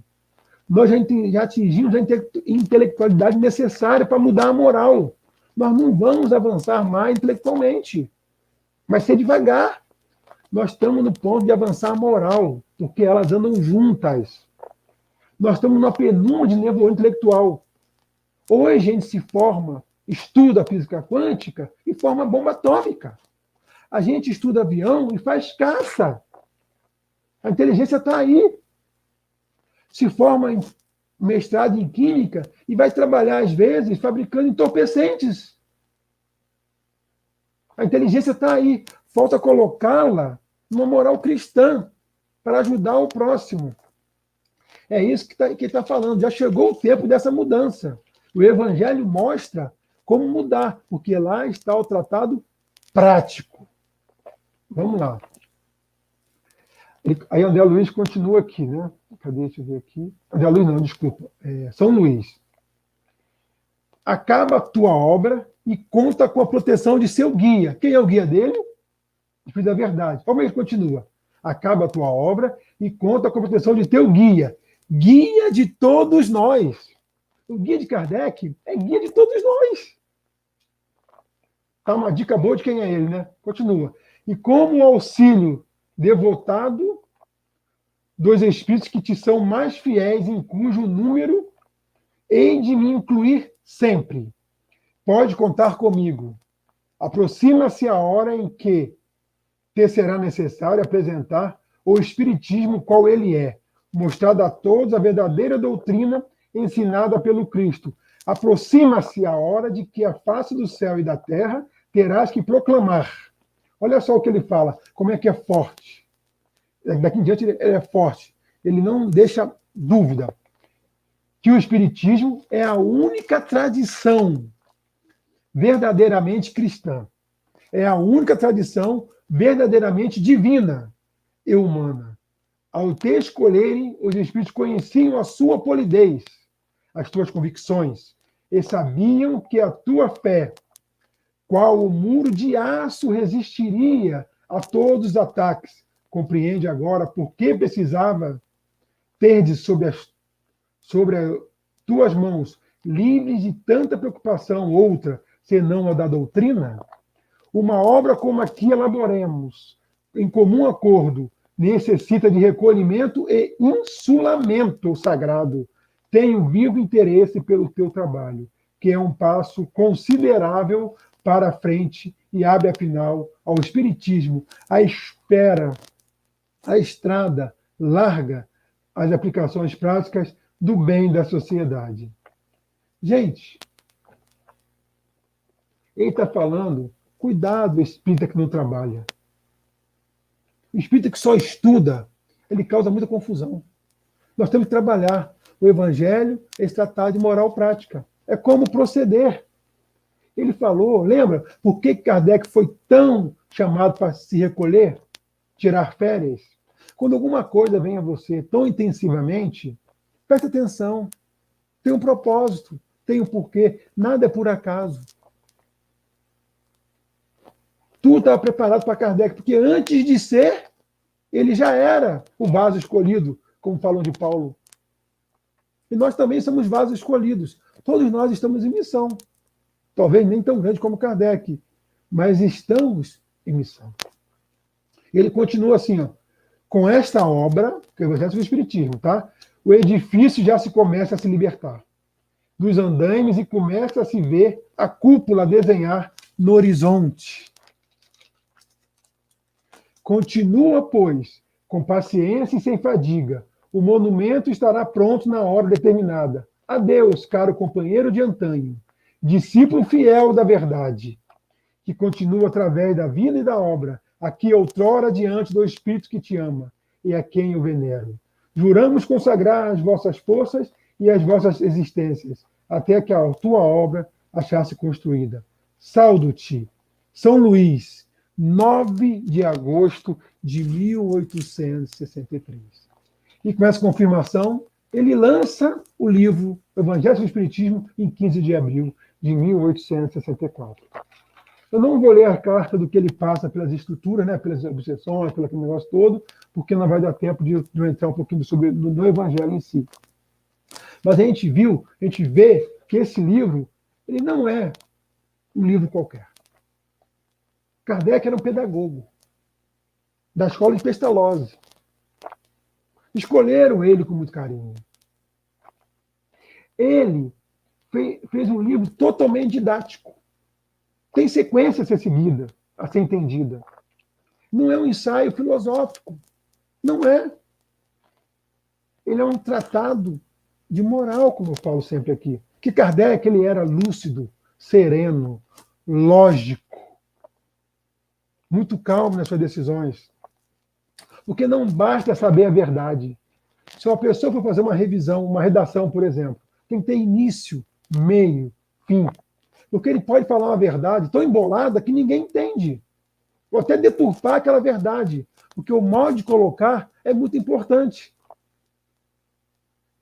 Nós já atingimos a intelectualidade necessária para mudar a moral. Nós não vamos avançar mais intelectualmente. Vai ser devagar. Nós estamos no ponto de avançar a moral, porque elas andam juntas. Nós estamos numa penumbra de nevoeiro intelectual. Ou a gente se forma, estuda a física quântica e forma bomba atômica. A gente estuda avião e faz caça. A inteligência está aí. Se forma em mestrado em química e vai trabalhar, às vezes, fabricando entorpecentes. A inteligência está aí. Falta colocá-la numa moral cristã para ajudar o próximo. É isso que está falando. Já chegou o tempo dessa mudança. O Evangelho mostra como mudar, porque lá está o tratado prático. Vamos lá. Aí André Luiz continua aqui, né? cadê? Deixa eu ver aqui. André Luiz, não, desculpa. São Luís. Acaba a tua obra e conta com a proteção de seu guia. Quem é o guia dele? O Espírito da Verdade. Como ele continua? Acaba a tua obra e conta com a proteção de teu guia. Guia de todos nós. O guia de Kardec é guia de todos nós. Tá uma dica boa de quem é ele, né? Continua. E como auxílio devotado dos espíritos que te são mais fiéis, em cujo número hei de me incluir sempre. Pode contar comigo. Aproxima-se a hora em que te será necessário apresentar o Espiritismo qual ele é, mostrado a todos a verdadeira doutrina ensinada pelo Cristo. Aproxima-se a hora de que a face do céu e da terra terás que proclamar. Olha só o que ele fala, como é que é forte. Daqui em diante ele é forte. Ele não deixa dúvida que o Espiritismo é a única tradição verdadeiramente cristã. É a única tradição verdadeiramente divina e humana. Ao te escolherem, os Espíritos conheciam a sua polidez, as tuas convicções, e sabiam que a tua fé, qual o muro de aço resistiria a todos os ataques. Compreende agora por que precisava ter sobre as tuas mãos, livres de tanta preocupação, outra, senão a da doutrina? Uma obra como a que elaboremos, em comum acordo, necessita de recolhimento e insulamento sagrado. Tenho vivo interesse pelo teu trabalho, que é um passo considerável para a frente e abre, afinal, ao Espiritismo a estrada larga às aplicações práticas do bem da sociedade. Gente, ele está falando, cuidado, espírita que não trabalha. O espírita que só estuda, ele causa muita confusão. Nós temos que trabalhar. O Evangelho é se tratar de moral prática. É como proceder. Ele falou, lembra por que Kardec foi tão chamado para se recolher, tirar férias? Quando alguma coisa vem a você tão intensivamente, preste atenção. Tem um propósito, tem um porquê. Nada é por acaso. Tudo estava preparado para Kardec, porque antes de ser, ele já era o vaso escolhido, como falam de Paulo. E nós também somos vasos escolhidos. Todos nós estamos em missão. Talvez nem tão grande como Kardec, mas estamos em missão. Ele continua assim, ó, com esta obra, que é o Evangelho do Espiritismo, tá? O edifício já se começa a se libertar dos andaimes e começa a se ver a cúpula a desenhar no horizonte. Continua, pois, com paciência e sem fadiga. O monumento estará pronto na hora determinada. Adeus, caro companheiro de antanho, discípulo fiel da verdade, que continua através da vida e da obra, aqui outrora diante do Espírito que te ama e a quem eu venero. Juramos consagrar as vossas forças e as vossas existências, até que a tua obra achasse construída. Saldo-te, São Luís, 9 de agosto de 1863. E com essa confirmação, ele lança o livro Evangelho do Espiritismo em 15 de abril de 1864. Eu não vou ler a carta do que ele passa pelas estruturas, né, pelas obsessões, pelo aquele negócio todo, porque não vai dar tempo de eu entrar um pouquinho no Evangelho em si. Mas a gente vê que esse livro, ele não é um livro qualquer. Kardec era um pedagogo da escola de Pestalozzi. Escolheram ele com muito carinho. Ele fez um livro totalmente didático. Tem sequência a ser seguida, a ser entendida. Não é um ensaio filosófico. Não é. Ele é um tratado de moral, como eu falo sempre aqui. Que Kardec ele era lúcido, sereno, lógico, muito calmo nas suas decisões. Porque não basta saber a verdade. Se uma pessoa for fazer uma revisão, uma redação, por exemplo, tem que ter início, meio, fim. Porque ele pode falar uma verdade tão embolada que ninguém entende. Ou até deturpar aquela verdade. Porque o modo de colocar é muito importante.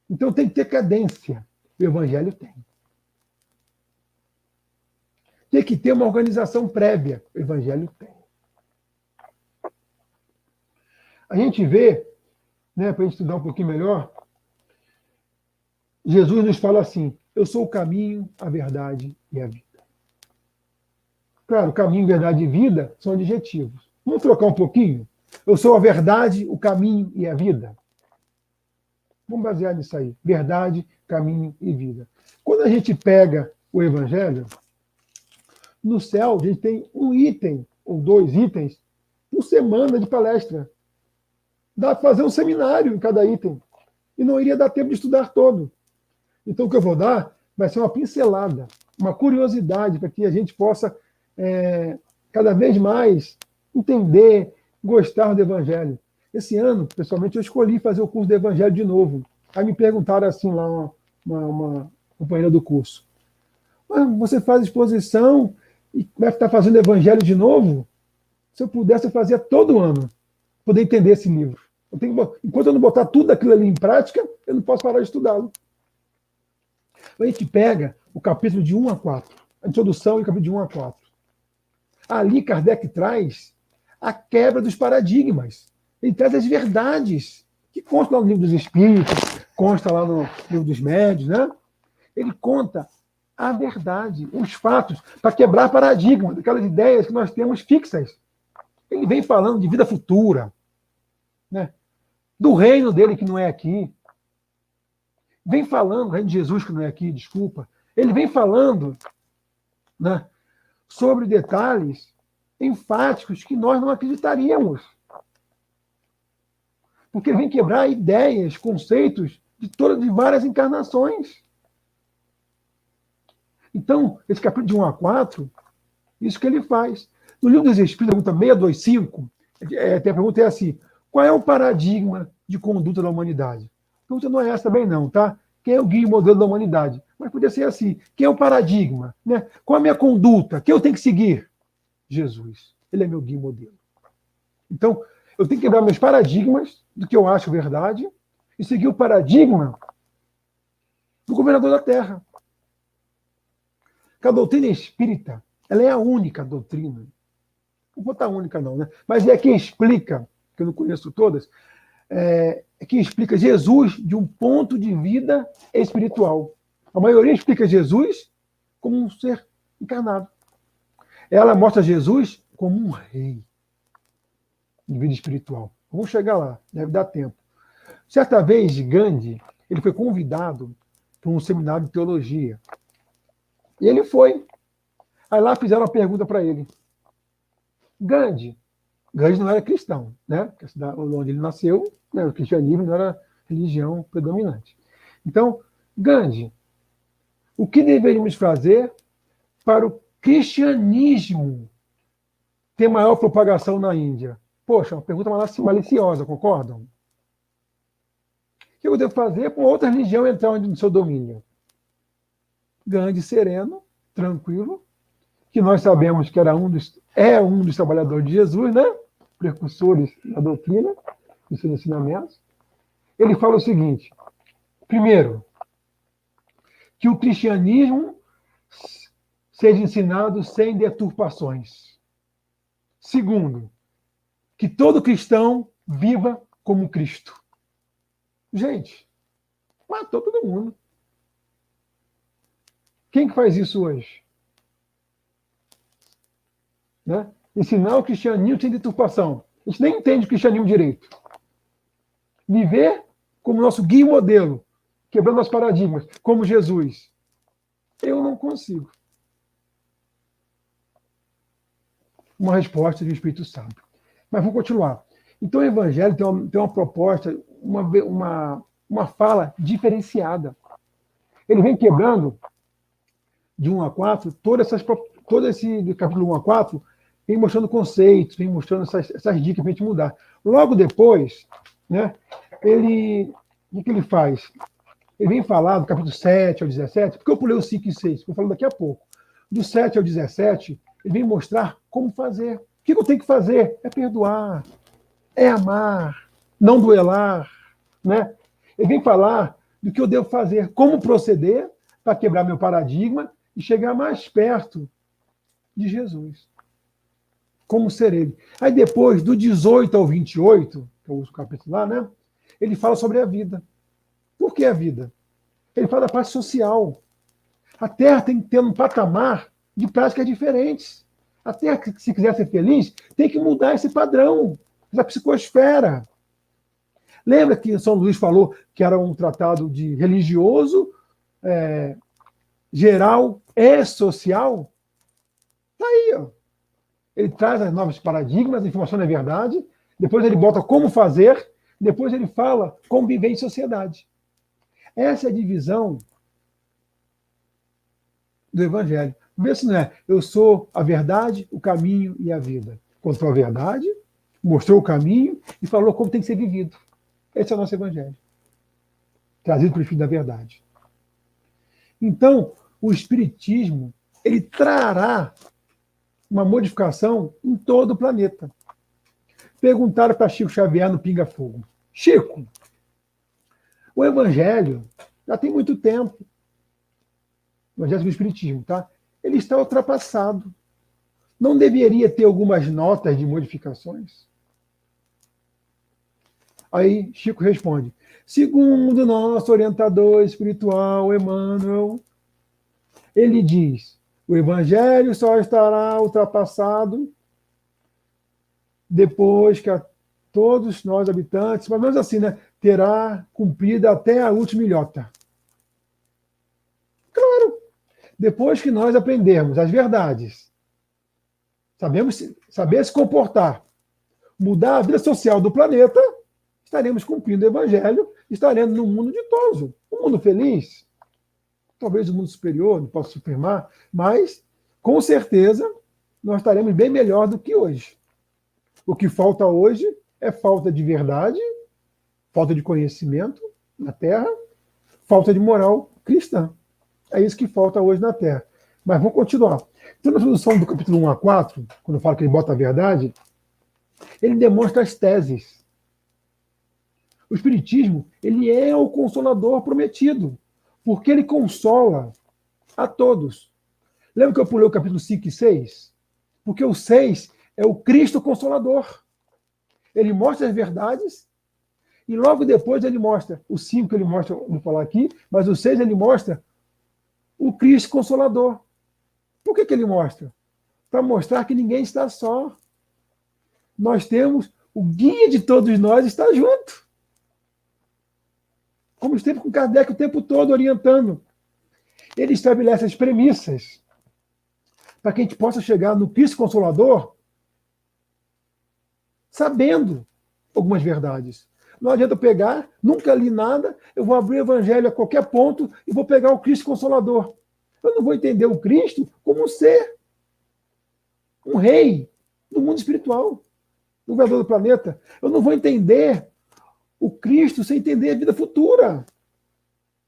Então tem que ter cadência. O Evangelho tem. Tem que ter uma organização prévia. O Evangelho tem. A gente vê, né, para a gente estudar um pouquinho melhor, Jesus nos fala assim: eu sou o caminho, a verdade e a vida. Claro, caminho, verdade e vida são adjetivos. Vamos trocar um pouquinho? Eu sou a verdade, o caminho e a vida. Vamos basear nisso aí. Verdade, caminho e vida. Quando a gente pega o Evangelho, no céu a gente tem um item ou 2 itens por semana de palestra. Dá para fazer um seminário em cada item. E não iria dar tempo de estudar todo. Então o que eu vou dar vai ser uma pincelada, uma curiosidade para que a gente possa cada vez mais entender, gostar do Evangelho. Esse ano, pessoalmente, eu escolhi fazer o curso do Evangelho de novo. Aí me perguntaram assim lá, uma companheira do curso: você faz exposição e vai estar fazendo Evangelho de novo? Se eu pudesse, eu fazia todo ano, poder entender esse livro. Enquanto eu não botar tudo aquilo ali em prática, eu não posso parar de estudá-lo. A gente pega o capítulo de 1 a 4, a introdução e o capítulo de 1 a 4. Ali Kardec traz a quebra dos paradigmas. Ele traz as verdades, que constam lá no livro dos Espíritos, consta lá no livro dos Médiuns, né? Ele conta a verdade, os fatos, para quebrar paradigmas, aquelas ideias que nós temos fixas. Ele vem falando de vida futura, né? Do reino dele que não é aqui. Vem falando, o reino de Jesus que não é aqui, desculpa. Ele vem falando, né, sobre detalhes enfáticos que nós não acreditaríamos. Porque ele vem quebrar ideias, conceitos de várias encarnações. Então, esse capítulo de 1 a 4, isso que ele faz. No livro dos Espíritos, pergunta 625, a pergunta é assim: qual é o paradigma de conduta da humanidade? A pergunta não é essa também não, tá? Quem é o guia e modelo da humanidade? Mas podia ser assim: quem é o paradigma? Né? Qual a minha conduta? Quem eu tenho que seguir? Jesus. Ele é meu guia e modelo. Então, eu tenho que quebrar meus paradigmas do que eu acho verdade e seguir o paradigma do governador da Terra. Porque a doutrina espírita, ela é a única doutrina. Não vou botar única não, né? Mas é quem explica, que eu não conheço todas, é quem explica Jesus de um ponto de vida espiritual. A maioria explica Jesus como um ser encarnado. Ela mostra Jesus como um rei de vida espiritual. Vamos chegar lá, deve dar tempo. Certa vez, Gandhi, ele foi convidado para um seminário de teologia. E ele foi. Aí lá fizeram uma pergunta para ele. Gandhi não era cristão, né? Porque a cidade onde ele nasceu, né, o cristianismo não era religião predominante. Então, Gandhi, o que deveríamos fazer para o cristianismo ter maior propagação na Índia? Poxa, uma pergunta maliciosa, concordam? O que eu devo fazer para outra religião entrar no seu domínio? Gandhi, sereno, tranquilo, que nós sabemos que era um dos trabalhadores de Jesus, né? Precursores da doutrina, dos seus ensinamentos. Ele fala o seguinte: primeiro, que o cristianismo seja ensinado sem deturpações. Segundo, que todo cristão viva como Cristo. Gente, matou todo mundo. Quem que faz isso hoje? Né? Ensinar o cristianismo sem deturpação. A gente nem entende o cristianismo direito. Viver como nosso guia e modelo, quebrando os paradigmas, como Jesus. Eu não consigo. Uma resposta do Espírito Santo. Mas vamos continuar. Então o Evangelho tem uma proposta, uma fala diferenciada. Ele vem quebrando de 1 a 4, todo esse do capítulo 1 a 4, vem mostrando conceitos, vem mostrando essas dicas para a gente mudar. Logo depois, né, o que ele faz? Ele vem falar do capítulo 7 ao 17, porque eu pulei o 5 e 6, que eu falo daqui a pouco. Do 7 ao 17, ele vem mostrar como fazer. O que eu tenho que fazer? É perdoar, é amar, não duelar. Né? Ele vem falar do que eu devo fazer, como proceder para quebrar meu paradigma e chegar mais perto de Jesus. Como ser ele. Aí depois, do 18 ao 28, que é o capítulo lá, né? Ele fala sobre a vida. Por que a vida? Ele fala da parte social. A Terra tem que ter um patamar de práticas diferentes. A Terra, se quiser ser feliz, tem que mudar esse padrão da psicosfera. Lembra que São Luís falou que era um tratado de religioso, geral e social? Está aí, ó. Ele traz as novos paradigmas, a informação é verdade, depois ele bota como fazer, depois ele fala como viver em sociedade. Essa é a divisão do Evangelho. Vê se não é. Eu sou a verdade, o caminho e a vida. Contou a verdade, mostrou o caminho e falou como tem que ser vivido. Esse é o nosso Evangelho. Trazido pelo Filho da Verdade. Então, o Espiritismo, ele trará uma modificação em todo o planeta. Perguntaram para Chico Xavier no Pinga Fogo: Chico, o Evangelho já tem muito tempo. O Evangelho do Espiritismo, tá? Ele está ultrapassado. Não deveria ter algumas notas de modificações? Aí Chico responde: segundo nosso orientador espiritual, Emmanuel, ele diz: o Evangelho só estará ultrapassado depois que todos nós habitantes, mais ou menos assim, né, terá cumprido até a última ilhota. Claro, depois que nós aprendermos as verdades, saber se comportar, mudar a vida social do planeta, estaremos cumprindo o Evangelho, estaremos num mundo ditoso, um mundo feliz. Talvez um mundo superior, não posso afirmar, mas, com certeza, nós estaremos bem melhor do que hoje. O que falta hoje é falta de verdade, falta de conhecimento na Terra, falta de moral cristã. É isso que falta hoje na Terra. Mas vamos continuar. Então, na introdução do capítulo 1 a 4, quando eu falo que ele bota a verdade, ele demonstra as teses. O Espiritismo, ele é o consolador prometido, porque ele consola a todos. Lembra que eu pulei o capítulo 5 e 6? Porque o 6 é o Cristo Consolador. Ele mostra as verdades e logo depois ele mostra, o 5 ele mostra, vou falar aqui, mas o 6 ele mostra o Cristo Consolador. Por que ele mostra? Para mostrar que ninguém está só. Nós temos o guia de todos nós está junto. Como esteve com Kardec o tempo todo orientando. Ele estabelece as premissas para que a gente possa chegar no Cristo Consolador sabendo algumas verdades. Não adianta eu pegar, nunca li nada, eu vou abrir o Evangelho a qualquer ponto e vou pegar o Cristo Consolador. Eu não vou entender o Cristo como um ser, um rei do mundo espiritual, do governador do planeta. Eu não vou entender o Cristo sem entender a vida futura.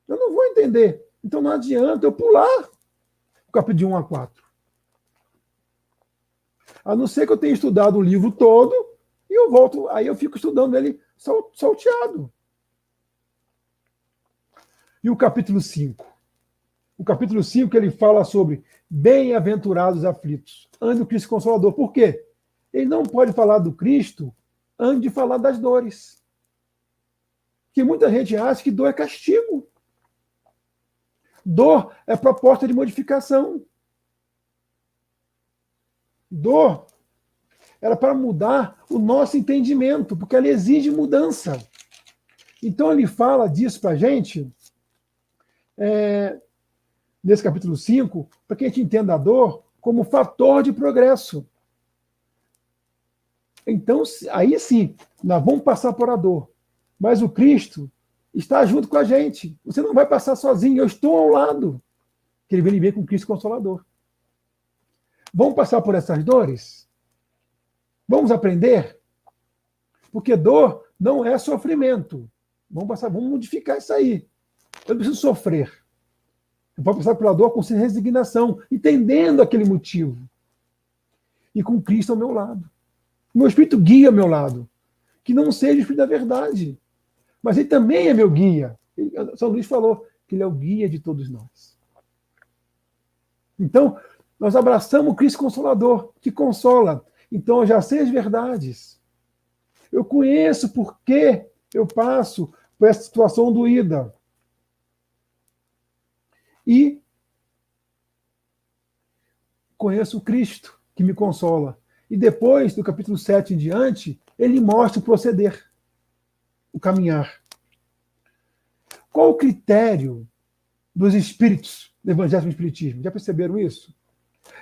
Eu não vou entender. Então não adianta eu pular o capítulo de 1 a 4. A não ser que eu tenha estudado o livro todo e eu volto, aí eu fico estudando ele salteado. E o capítulo 5? O capítulo 5 ele fala sobre bem-aventurados aflitos, antes do Cristo Consolador. Por quê? Ele não pode falar do Cristo antes de falar das dores. Porque muita gente acha que dor é castigo. Dor é proposta de modificação. Dor era para mudar o nosso entendimento, porque ela exige mudança. Então ele fala disso para a gente, nesse capítulo 5, para que a gente entenda a dor como fator de progresso. Então, aí sim, nós vamos passar por a dor. Mas o Cristo está junto com a gente. Você não vai passar sozinho, eu estou ao lado. Que ele vem com o Cristo Consolador. Vamos passar por essas dores? Vamos aprender? Porque dor não é sofrimento. Vamos modificar isso aí. Eu não preciso sofrer. Eu vou passar pela dor com resignação, entendendo aquele motivo. E com Cristo ao meu lado. Meu Espírito guia ao meu lado. Que não seja o Espírito da verdade. Mas ele também é meu guia. São Luís falou que ele é o guia de todos nós. Então, nós abraçamos o Cristo Consolador, que consola. Então, eu já sei as verdades. Eu conheço por que eu passo por essa situação doída. E conheço o Cristo, que me consola. E depois, do capítulo 7 em diante, ele mostra o proceder, o caminhar. Qual o critério dos espíritos do Evangelho do Espiritismo? Já perceberam isso?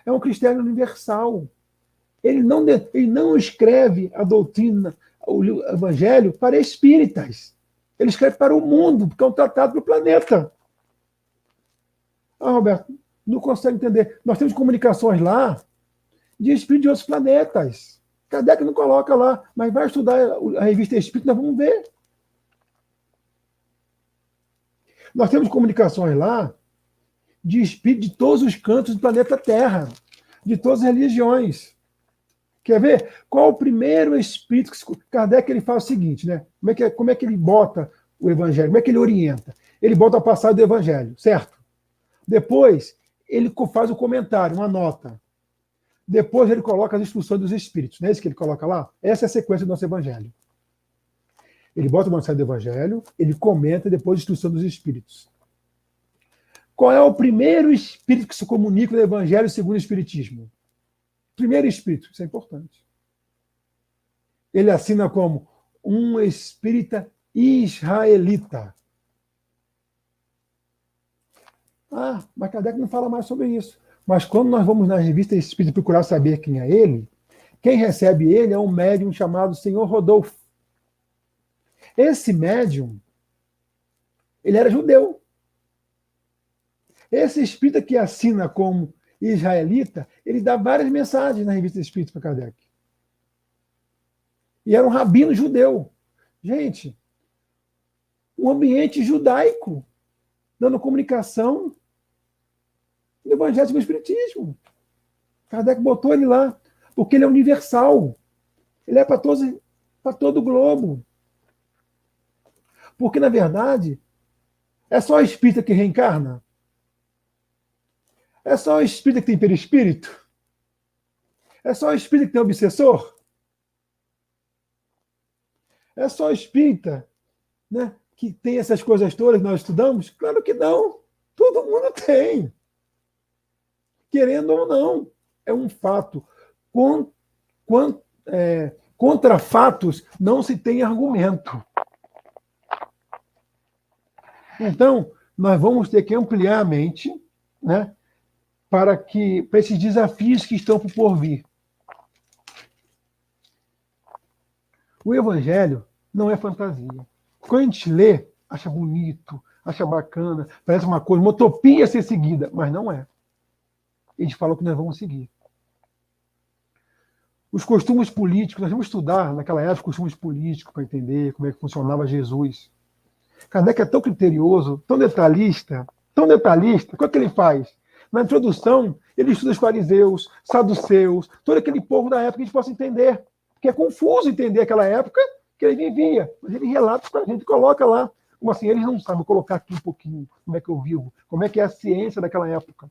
É um critério universal. Ele não escreve a doutrina, o Evangelho, para espíritas. Ele escreve para o mundo, porque é um tratado para o planeta. Ah, Roberto, não consegue entender. Nós temos comunicações lá de espíritos de outros planetas. Kardec não coloca lá, mas vai estudar a revista Espírita, nós vamos ver. Nós temos comunicações lá de espíritos de todos os cantos do planeta Terra, de todas as religiões. Quer ver? Qual o primeiro espírito que Kardec ele faz o seguinte, né? Como é que ele bota o Evangelho? Como é que ele orienta? Ele bota a passagem do Evangelho, certo? Depois, ele faz o comentário, uma nota. Depois, ele coloca as instruções dos espíritos. Não é isso que ele coloca lá? Essa é a sequência do nosso Evangelho. Ele bota uma mensagem do Evangelho, ele comenta, depois a instrução dos espíritos. Qual é o primeiro espírito que se comunica no Evangelho segundo o Espiritismo? Primeiro espírito, isso é importante. Ele assina como um espírita israelita. Ah, mas Kardec não fala mais sobre isso. Mas quando nós vamos nas revistas espíritas procurar saber quem é ele, quem recebe ele é um médium chamado Senhor Rodolfo. Esse médium, ele era judeu. Esse espírita que assina como israelita, ele dá várias mensagens na revista Espírita para Kardec. E era um rabino judeu. Gente, um ambiente judaico, dando comunicação do Evangelho do Espiritismo. Kardec botou ele lá, porque ele é universal. Ele é para todo o globo. Porque, na verdade, é só a espírita que reencarna? É só o espírita que tem perispírito? É só o espírita que tem obsessor? É só o espírita, né, que tem essas coisas todas que nós estudamos? Claro que não. Todo mundo tem. Querendo ou não. É um fato. Contra fatos não se tem argumento. Então, nós vamos ter que ampliar a mente, né, para esses desafios que estão por vir. O Evangelho não é fantasia. Quando a gente lê, acha bonito, acha bacana, parece uma coisa, uma utopia a ser seguida, mas não é. A gente falou que nós vamos seguir. Os costumes políticos, nós vamos estudar naquela época os costumes políticos para entender como é que funcionava Jesus. Kardec é tão criterioso, tão detalhista, o que ele faz? Na introdução, ele estuda os fariseus, saduceus, todo aquele povo da época que a gente possa entender. Porque é confuso entender aquela época que ele vivia. Mas ele relata para a gente, coloca lá. Como assim? Eles não sabem, vou colocar aqui um pouquinho como é que eu vivo, como é que é a ciência daquela época.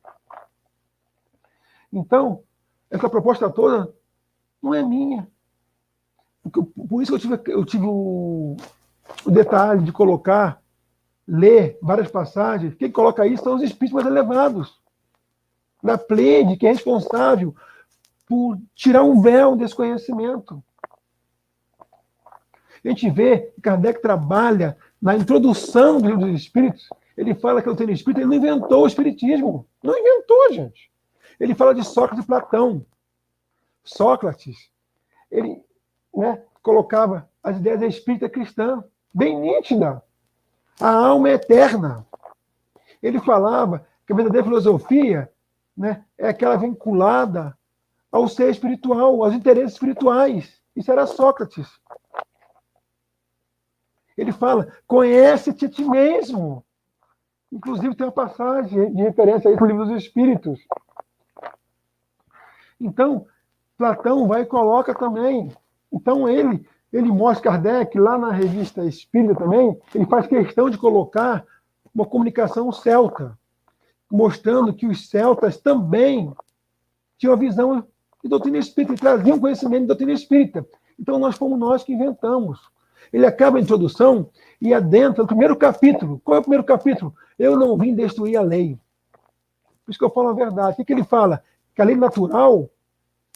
Então, essa proposta toda não é minha. Por isso que eu tive o detalhe de ler várias passagens. Quem coloca isso são os espíritos mais elevados. Da Pleiade, que é responsável por tirar um véu desse conhecimento. A gente vê que Kardec trabalha na introdução do livro dos Espíritos. Ele fala que o doutrina espírita, ele não inventou o espiritismo. Não inventou, gente. Ele fala de Sócrates e Platão. Sócrates, ele, né, colocava as ideias da espírita cristã, bem nítida. A alma é eterna. Ele falava que a verdadeira filosofia, né, é aquela vinculada ao ser espiritual, aos interesses espirituais. Isso era Sócrates. Ele fala, conhece-te a ti mesmo. Inclusive tem uma passagem de referência aí para o livro dos Espíritos. Então, Platão vai e coloca também. Então ele Ele mostra, Kardec, lá na revista Espírita também, ele faz questão de colocar uma comunicação celta, mostrando que os celtas também tinham a visão de doutrina espírita, e traziam conhecimento de doutrina espírita. Então, nós fomos nós que inventamos. Ele acaba a introdução e adentra o primeiro capítulo. Qual é o primeiro capítulo? Eu não vim destruir a lei. Por isso que eu falo a verdade. O que ele fala? Que a lei natural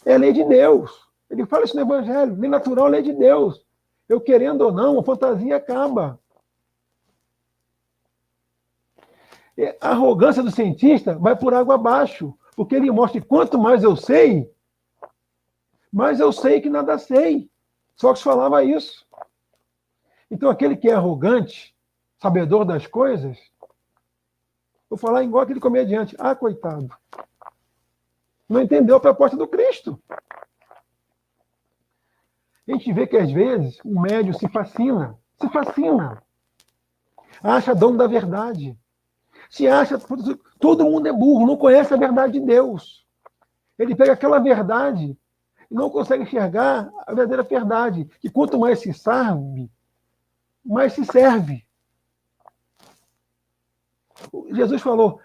é a lei de Deus. Ele fala isso no Evangelho. Lei natural é a lei de Deus. Eu querendo ou não, a fantasia acaba. A arrogância do cientista vai por água abaixo, porque ele mostra que quanto mais eu sei que nada sei. Sócrates falava isso. Então, aquele que é arrogante, sabedor das coisas, vou falar igual aquele comediante. Ah, coitado. Não entendeu a proposta do Cristo. A gente vê que, às vezes, o médium se fascina. Acha dono da verdade. Se acha, todo mundo é burro, não conhece a verdade de Deus. Ele pega aquela verdade e não consegue enxergar a verdadeira verdade, que quanto mais se sabe, mais se serve. Jesus falou,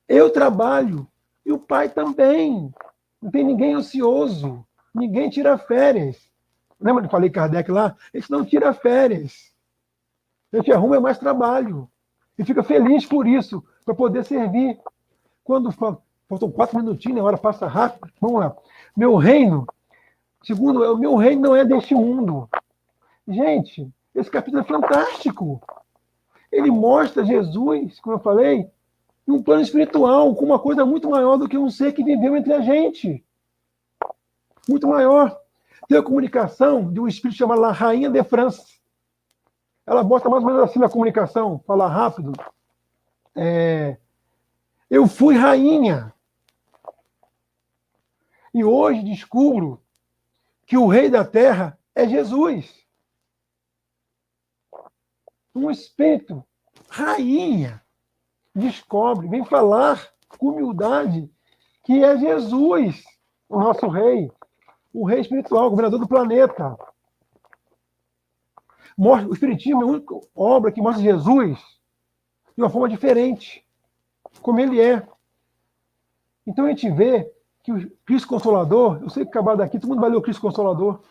eu trabalho e o Pai também. Não tem ninguém ocioso, ninguém tira férias. Lembra que eu falei Kardec lá? A gente não tira férias. A gente arruma mais trabalho. E fica feliz por isso, para poder servir. Quando faltam 4 minutinhos, a hora passa rápido. Vamos lá. Meu reino, segundo, o meu reino não é deste mundo. Gente, esse capítulo é fantástico. Ele mostra Jesus, como eu falei, em um plano espiritual, com uma coisa muito maior do que um ser que viveu entre a gente. Muito maior. Tem a comunicação de um espírito chamado La Rainha de France. Ela mostra mais ou menos assim na comunicação, falar rápido. Eu fui rainha. E hoje descubro que o rei da terra é Jesus. Um espírito, rainha, descobre, vem falar com humildade que é Jesus, o nosso rei, o rei espiritual, o governador do planeta. O Espiritismo é a única obra que mostra Jesus de uma forma diferente, como ele é. Então a gente vê que o Cristo Consolador, eu sei que acabar daqui, todo mundo vai ler o Cristo Consolador.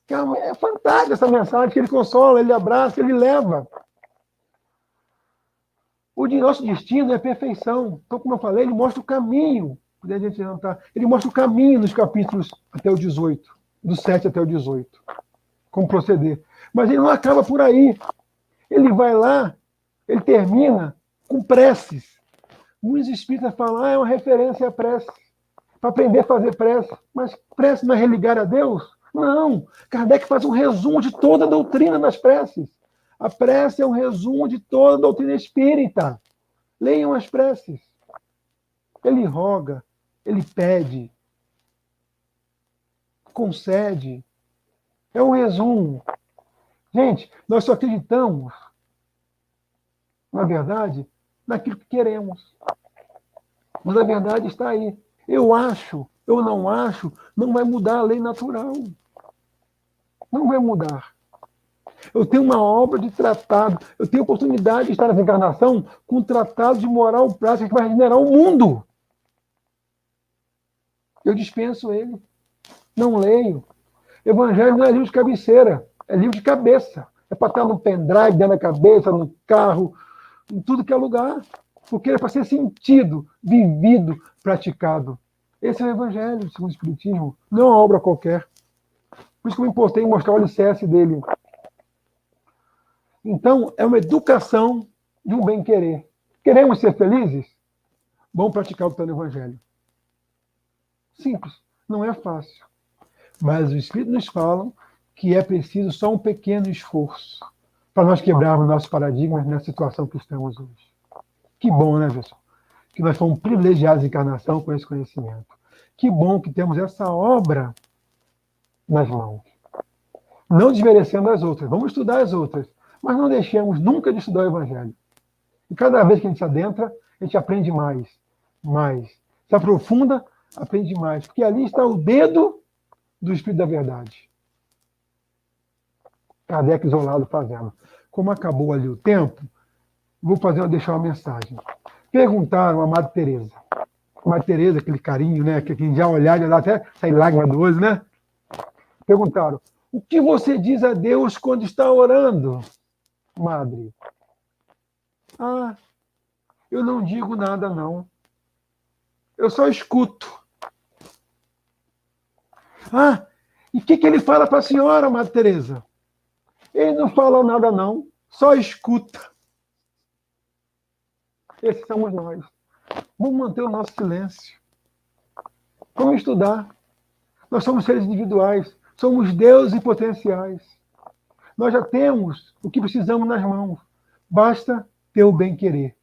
É fantástica essa mensagem, que ele consola, ele abraça, ele leva. O de nosso destino é a perfeição. Então, como eu falei, ele mostra o caminho. Ele mostra o caminho nos capítulos até o 18, do 7 até o 18. Como proceder. Mas ele não acaba por aí. Ele vai lá, ele termina com preces. Muitos espíritas falam, é uma referência à prece. Para aprender a fazer prece. Mas prece não é religar a Deus? Não. Kardec faz um resumo de toda a doutrina das preces. A prece é um resumo de toda a doutrina espírita. Leiam as preces. Ele roga, ele pede, concede. É um resumo. Gente, nós só acreditamos, na verdade, naquilo que queremos. Mas a verdade está aí. Eu acho, eu não acho, não vai mudar a lei natural. Não vai mudar. Eu tenho uma obra de tratado, eu tenho oportunidade de estar nessa encarnação com um tratado de moral prática que vai regenerar o mundo. Eu dispenso ele. Não leio. Evangelho não é livro de cabeceira, é livro de cabeça. É para estar no pendrive, dentro da cabeça, no carro, em tudo que é lugar. Porque é para ser sentido, vivido, praticado. Esse é o Evangelho, segundo o Espiritismo. Não é uma obra qualquer. Por isso que eu me importei em mostrar o alicerce dele. Então, é uma educação de um bem-querer. Queremos ser felizes? Vamos praticar o plano Evangelho. Simples. Não é fácil. Mas os Espíritos nos falam que é preciso só um pequeno esforço para nós quebrarmos nossos paradigmas nessa situação que estamos hoje. Que bom, né, pessoal? Que nós fomos privilegiados em encarnação com esse conhecimento. Que bom que temos essa obra nas mãos. Não desmerecendo as outras. Vamos estudar as outras. Mas não deixemos nunca de estudar o Evangelho. E cada vez que a gente se adentra, a gente aprende mais. Se aprofunda, aprende mais. Porque ali está o dedo do Espírito da Verdade. Kardec isolado fazendo. Como acabou ali o tempo, deixar uma mensagem. Perguntaram a Madre Teresa. A Madre Teresa, aquele carinho, né? Que quem já olhar, já dá até sai lágrima do olho, né? Perguntaram: o que você diz a Deus quando está orando, Madre? Ah, eu não digo nada, não. Eu só escuto. Ah, e o que ele fala para a senhora, Madre Teresa? Ele não fala nada, não. Só escuta. Esses somos nós. Vamos manter o nosso silêncio. Vamos estudar. Nós somos seres individuais. Somos deuses e potenciais. Nós já temos o que precisamos nas mãos. Basta ter o bem-querer.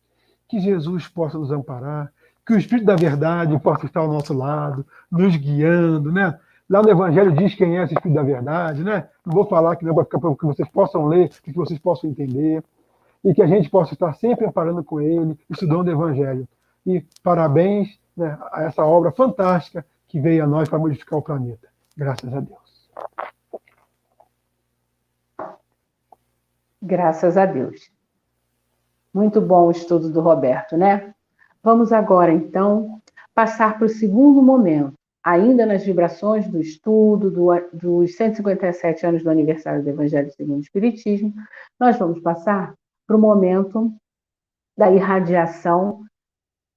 Que Jesus possa nos amparar, que o Espírito da Verdade possa estar ao nosso lado, nos guiando, né? Lá no Evangelho diz quem é esse Espírito da Verdade, né? Não vou falar aqui não, para que vocês possam ler, para que vocês possam entender, e que a gente possa estar sempre amparando com ele, estudando o Evangelho. E parabéns, né, a essa obra fantástica que veio a nós para modificar o planeta. Graças a Deus. Graças a Deus. Muito bom o estudo do Roberto, né? Vamos agora, então, passar para o segundo momento, ainda nas vibrações do estudo dos 157 anos do aniversário do Evangelho segundo o Espiritismo, nós vamos passar para o momento da irradiação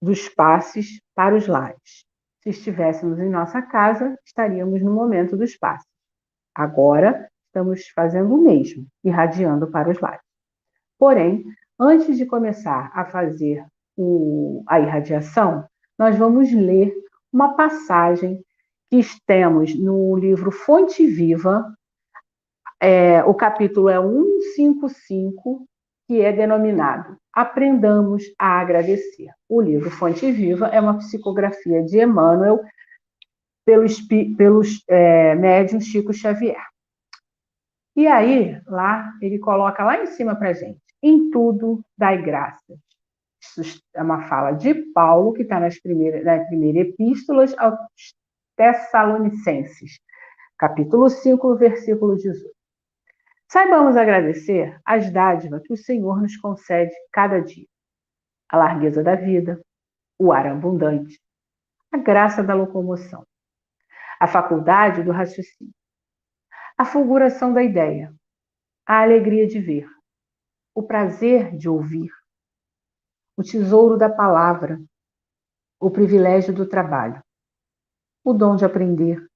dos passes para os lares. Se estivéssemos em nossa casa, estaríamos no momento dos passes. Agora, estamos fazendo o mesmo, irradiando para os lares. Porém, antes de começar a fazer a irradiação, nós vamos ler uma passagem que temos no livro Fonte Viva, o capítulo é 155, que é denominado Aprendamos a Agradecer. O livro Fonte Viva é uma psicografia de Emmanuel pelos médiuns Chico Xavier. E aí, lá, ele coloca lá em cima para a gente: em tudo dai graças. Isso é uma fala de Paulo, que está nas primeiras epístolas aos Tessalonicenses, capítulo 5, versículo 18. Saibamos agradecer as dádivas que o Senhor nos concede cada dia: a largueza da vida, o ar abundante, a graça da locomoção, a faculdade do raciocínio, a fulguração da ideia, a alegria de ver, o prazer de ouvir, o tesouro da palavra, o privilégio do trabalho, o dom de aprender,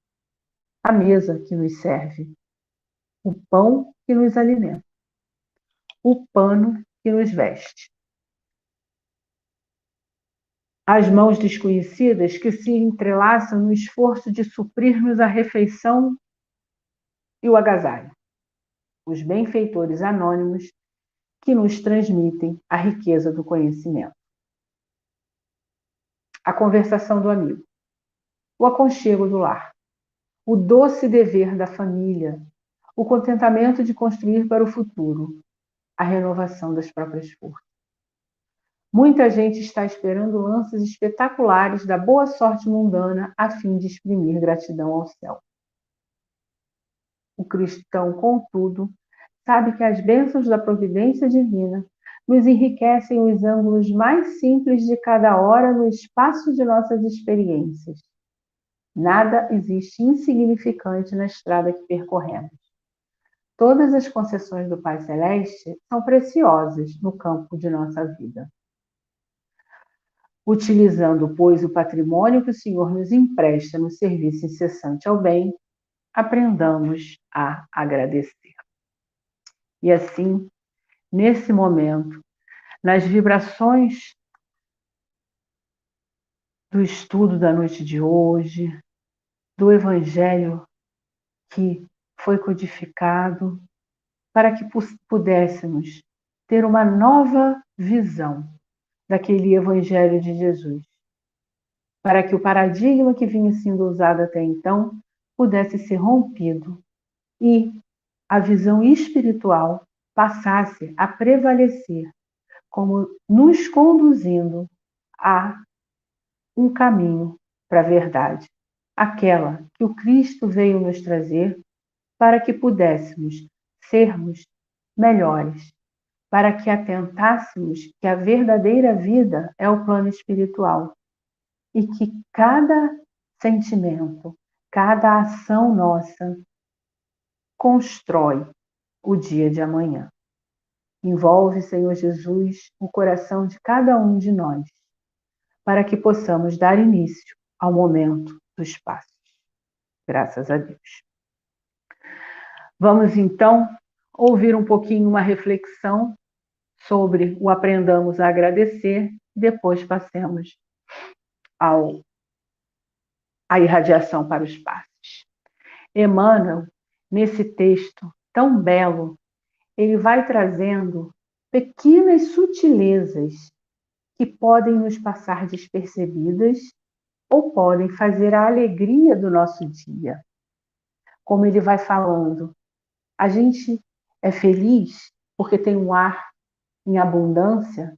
a mesa que nos serve, o pão que nos alimenta, o pano que nos veste, as mãos desconhecidas que se entrelaçam no esforço de suprir-nos a refeição e o agasalho, os benfeitores anônimos que nos transmitem a riqueza do conhecimento, a conversação do amigo, o aconchego do lar, o doce dever da família, o contentamento de construir para o futuro, a renovação das próprias forças. Muita gente está esperando lances espetaculares da boa sorte mundana a fim de exprimir gratidão ao céu. O cristão, contudo, sabe que as bênçãos da providência divina nos enriquecem os ângulos mais simples de cada hora no espaço de nossas experiências. Nada existe insignificante na estrada que percorremos. Todas as concessões do Pai Celeste são preciosas no campo de nossa vida. Utilizando, pois, o patrimônio que o Senhor nos empresta no serviço incessante ao bem, aprendamos a agradecer. E assim, nesse momento, nas vibrações do estudo da noite de hoje, do Evangelho que foi codificado, para que pudéssemos ter uma nova visão daquele Evangelho de Jesus, para que o paradigma que vinha sendo usado até então pudesse ser rompido e a visão espiritual passasse a prevalecer, como nos conduzindo a um caminho para a verdade, aquela que o Cristo veio nos trazer para que pudéssemos sermos melhores, para que atentássemos que a verdadeira vida é o plano espiritual e que cada sentimento, cada ação nossa constrói o dia de amanhã. Envolve, Senhor Jesus, o coração de cada um de nós, para que possamos dar início ao momento dos passos. Graças a Deus. Vamos então ouvir um pouquinho uma reflexão sobre o aprendamos a agradecer, depois passemos à irradiação para os passos. Emmanuel, nesse texto tão belo, ele vai trazendo pequenas sutilezas que podem nos passar despercebidas ou podem fazer a alegria do nosso dia. Como ele vai falando, a gente é feliz porque tem um ar em abundância,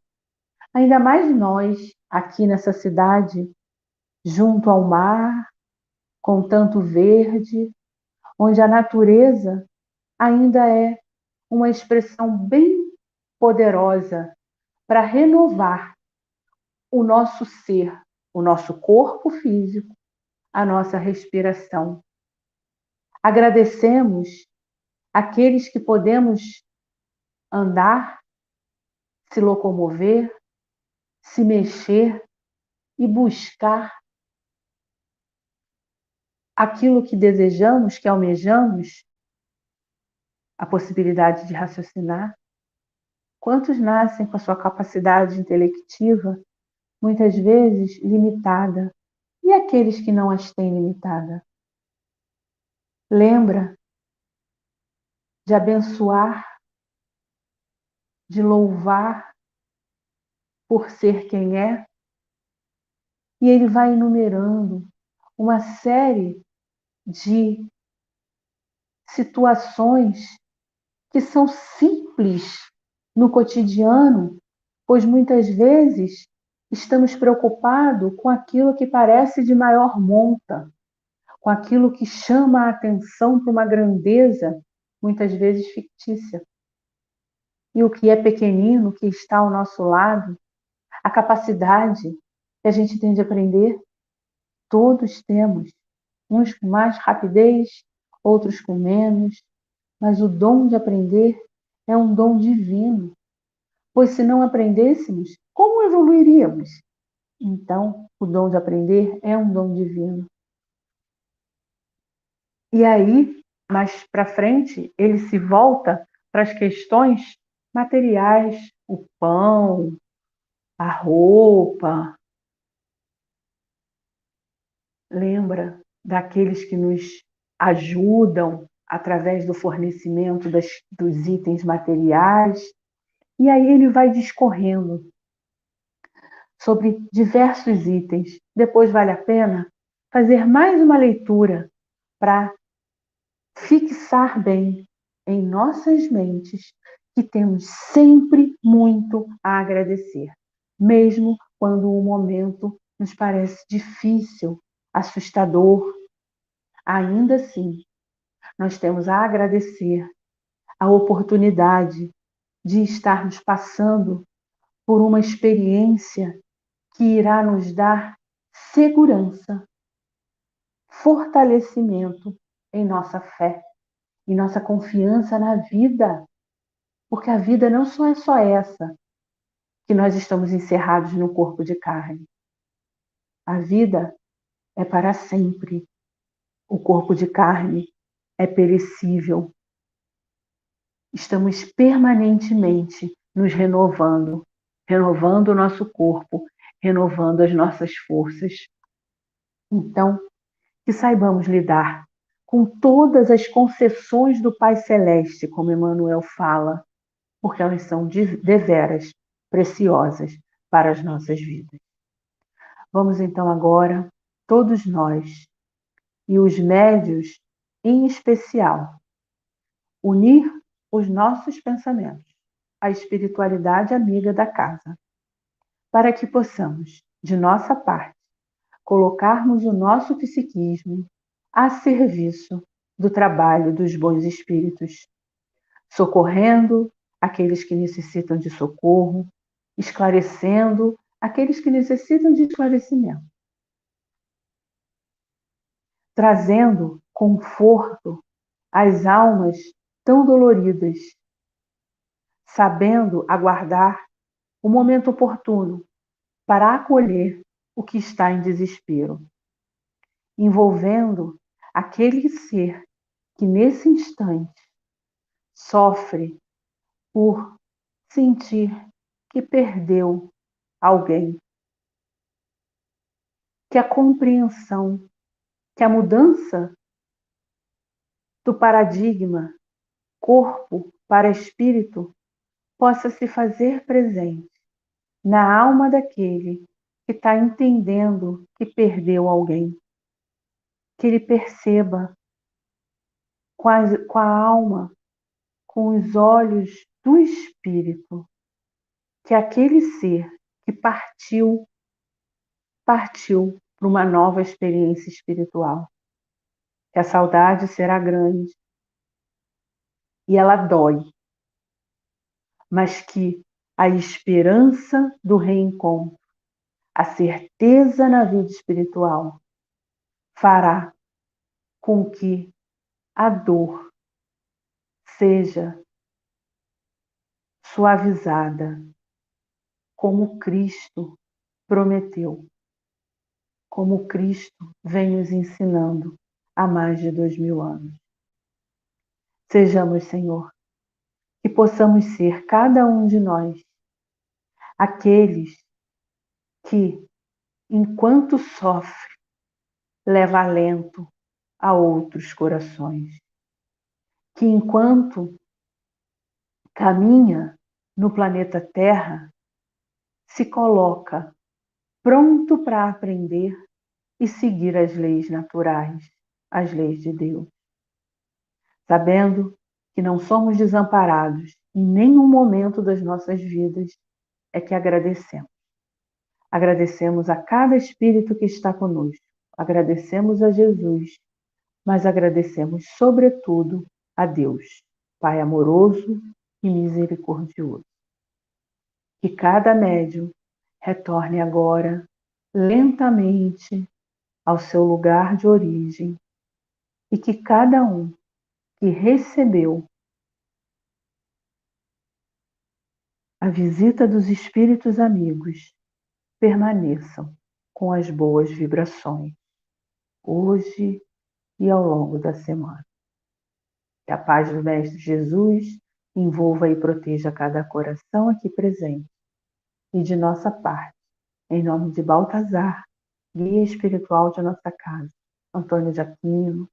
ainda mais nós, aqui nessa cidade, junto ao mar, com tanto verde, onde a natureza ainda é uma expressão bem poderosa para renovar o nosso ser, o nosso corpo físico, a nossa respiração. Agradecemos aqueles que podemos andar, se locomover, se mexer e buscar aquilo que desejamos, que almejamos, a possibilidade de raciocinar. Quantos nascem com a sua capacidade intelectiva, muitas vezes limitada, e aqueles que não as têm limitada? Lembra de abençoar, de louvar por ser quem é? E ele vai enumerando uma série de situações que são simples no cotidiano, pois muitas vezes estamos preocupados com aquilo que parece de maior monta, com aquilo que chama a atenção para uma grandeza, muitas vezes fictícia. E o que é pequenino, que está ao nosso lado, a capacidade que a gente tem de aprender, todos temos, uns com mais rapidez, outros com menos, mas o dom de aprender é um dom divino, pois se não aprendêssemos, como evoluiríamos? Então, o dom de aprender é um dom divino. E aí, mais para frente, ele se volta para as questões materiais, o pão, a roupa. Lembra daqueles que nos ajudam através do fornecimento dos itens materiais. E aí ele vai discorrendo sobre diversos itens. Depois vale a pena fazer mais uma leitura para fixar bem em nossas mentes que temos sempre muito a agradecer, mesmo quando o momento nos parece difícil, assustador. Ainda assim, nós temos a agradecer a oportunidade de estarmos passando por uma experiência que irá nos dar segurança, fortalecimento em nossa fé, em nossa confiança na vida, porque a vida não é só essa, que nós estamos encerrados no corpo de carne. A vida é para sempre. O corpo de carne é perecível. Estamos permanentemente nos renovando, renovando o nosso corpo, renovando as nossas forças. Então, que saibamos lidar com todas as concessões do Pai Celeste, como Emmanuel fala, porque elas são deveras preciosas para as nossas vidas. Vamos então agora, todos nós, e os médios em especial, unir os nossos pensamentos à espiritualidade amiga da casa, para que possamos, de nossa parte, colocarmos o nosso psiquismo a serviço do trabalho dos bons espíritos, socorrendo aqueles que necessitam de socorro, esclarecendo aqueles que necessitam de esclarecimento, trazendo conforto às almas tão doloridas, sabendo aguardar o momento oportuno para acolher o que está em desespero, envolvendo aquele ser que nesse instante sofre por sentir que perdeu alguém, que a compreensão, que a mudança do paradigma corpo para espírito possa se fazer presente na alma daquele que está entendendo que perdeu alguém, que ele perceba com a alma, com os olhos do espírito, que aquele ser que partiu para uma nova experiência espiritual. Que a saudade será grande e ela dói, mas que a esperança do reencontro, a certeza na vida espiritual, fará com que a dor seja suavizada, como Cristo prometeu, como Cristo vem nos ensinando há mais de 2000 anos. Sejamos, Senhor, que possamos ser, cada um de nós, aqueles que, enquanto sofre, leva alento a outros corações. Que enquanto caminha no planeta Terra, se coloca pronto para aprender e seguir as leis naturais, as leis de Deus. Sabendo que não somos desamparados em nenhum momento das nossas vidas, é que agradecemos. Agradecemos a cada espírito que está conosco. Agradecemos a Jesus, mas agradecemos, sobretudo, a Deus, Pai amoroso e misericordioso. Que cada médium retorne agora, lentamente, ao seu lugar de origem e que cada um que recebeu a visita dos espíritos amigos permaneçam com as boas vibrações, hoje e ao longo da semana. Que a paz do Mestre Jesus envolva e proteja cada coração aqui presente. E de nossa parte, em nome de Baltazar, guia espiritual de nossa casa, Antônio de Aquino,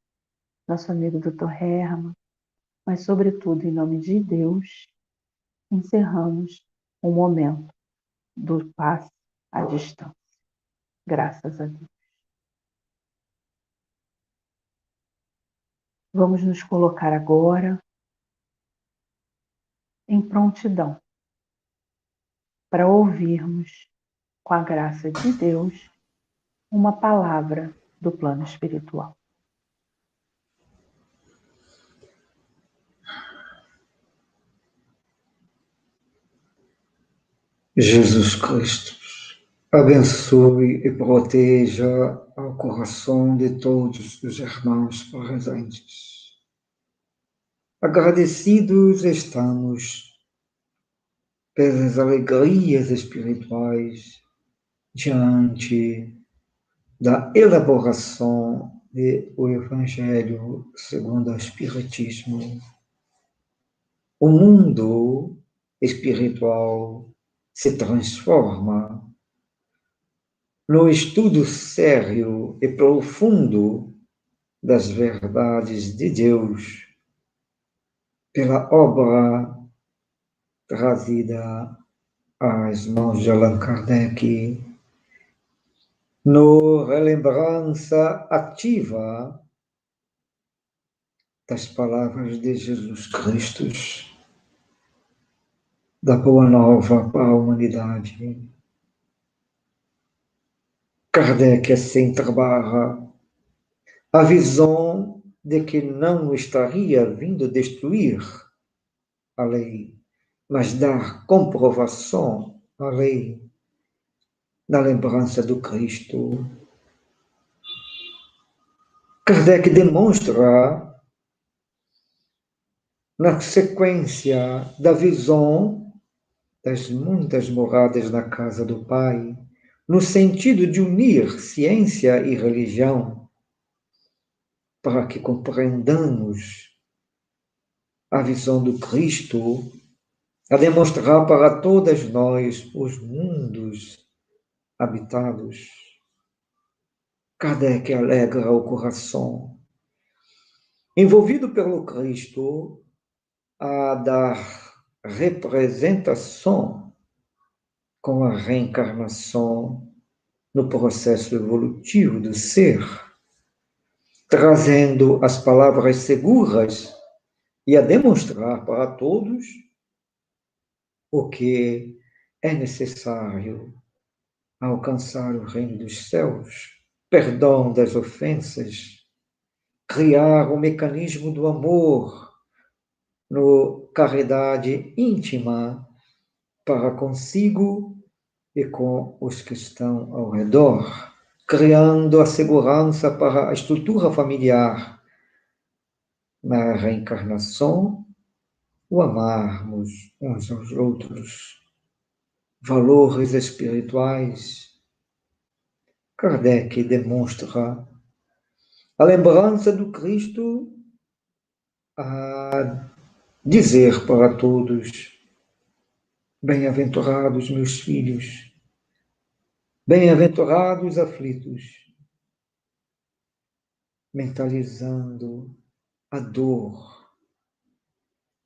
nosso amigo Dr. Herman, mas sobretudo em nome de Deus, encerramos o momento do passe à distância. Graças a Deus. Vamos nos colocar agora em prontidão para ouvirmos, com a graça de Deus, uma palavra do plano espiritual. Jesus Cristo, abençoe e proteja o coração de todos os irmãos presentes. Agradecidos estamos pelas alegrias espirituais diante da elaboração do Evangelho segundo o Espiritismo. O mundo espiritual se transforma no estudo sério e profundo das verdades de Deus pela obra trazida às mãos de Allan Kardec, no relembrança ativa das palavras de Jesus Cristo, da Boa Nova para a humanidade. Kardec assim trabalha a visão de que não estaria vindo destruir à lei, mas dar comprovação à lei na lembrança do Cristo. Kardec demonstra, na sequência da visão das muitas moradas na casa do Pai, no sentido de unir ciência e religião, para que compreendamos a visão do Cristo, a demonstrar para todas nós os mundos habitados. Kardec alegra o coração, envolvido pelo Cristo, a dar representação com a reencarnação no processo evolutivo do ser, trazendo as palavras seguras e a demonstrar para todos o que é necessário alcançar o reino dos céus, perdão das ofensas, criar o mecanismo do amor no caridade íntima para consigo e com os que estão ao redor, criando a segurança para a estrutura familiar. Na reencarnação, o amarmos uns aos outros, valores espirituais. Kardec demonstra a lembrança do Cristo a dizer para todos: bem-aventurados meus filhos, bem-aventurados aflitos, mentalizando a dor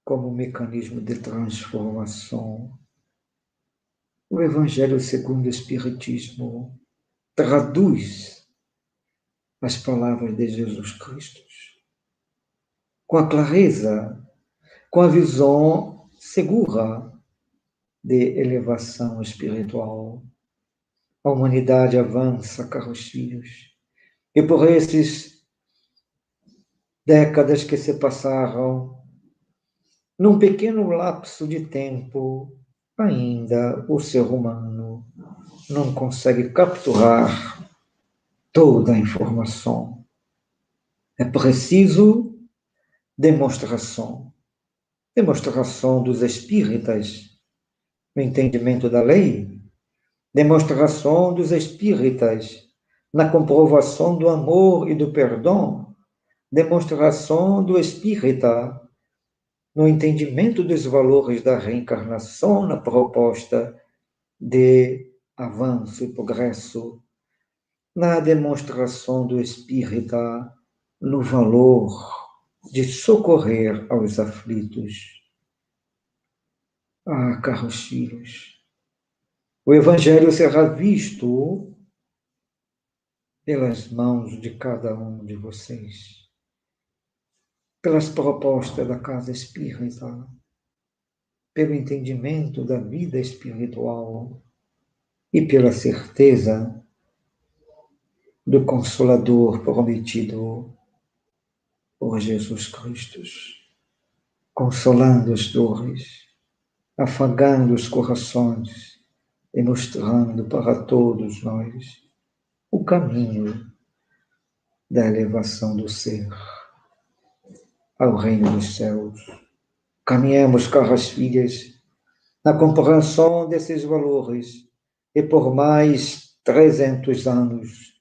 como mecanismo de transformação. O Evangelho segundo o Espiritismo traduz as palavras de Jesus Cristo com a clareza, com a visão segura de elevação espiritual. A humanidade avança, caros filhos, e por esses décadas que se passaram, num pequeno lapso de tempo, ainda o ser humano não consegue capturar toda a informação. É preciso demonstração dos espíritas no entendimento da lei, demonstração dos espíritas na comprovação do amor e do perdão, demonstração do espírita no entendimento dos valores da reencarnação, na proposta de avanço e progresso, na demonstração do espírita no valor de socorrer aos aflitos. Ah, caros filhos, o Evangelho será visto pelas mãos de cada um de vocês, pelas propostas da casa espírita, pelo entendimento da vida espiritual e pela certeza do Consolador prometido por Jesus Cristo, consolando as dores, afagando os corações e mostrando para todos nós o caminho da elevação do ser ao reino dos céus. Caminhemos, caras filhas, na compreensão desses valores, e por mais 300 anos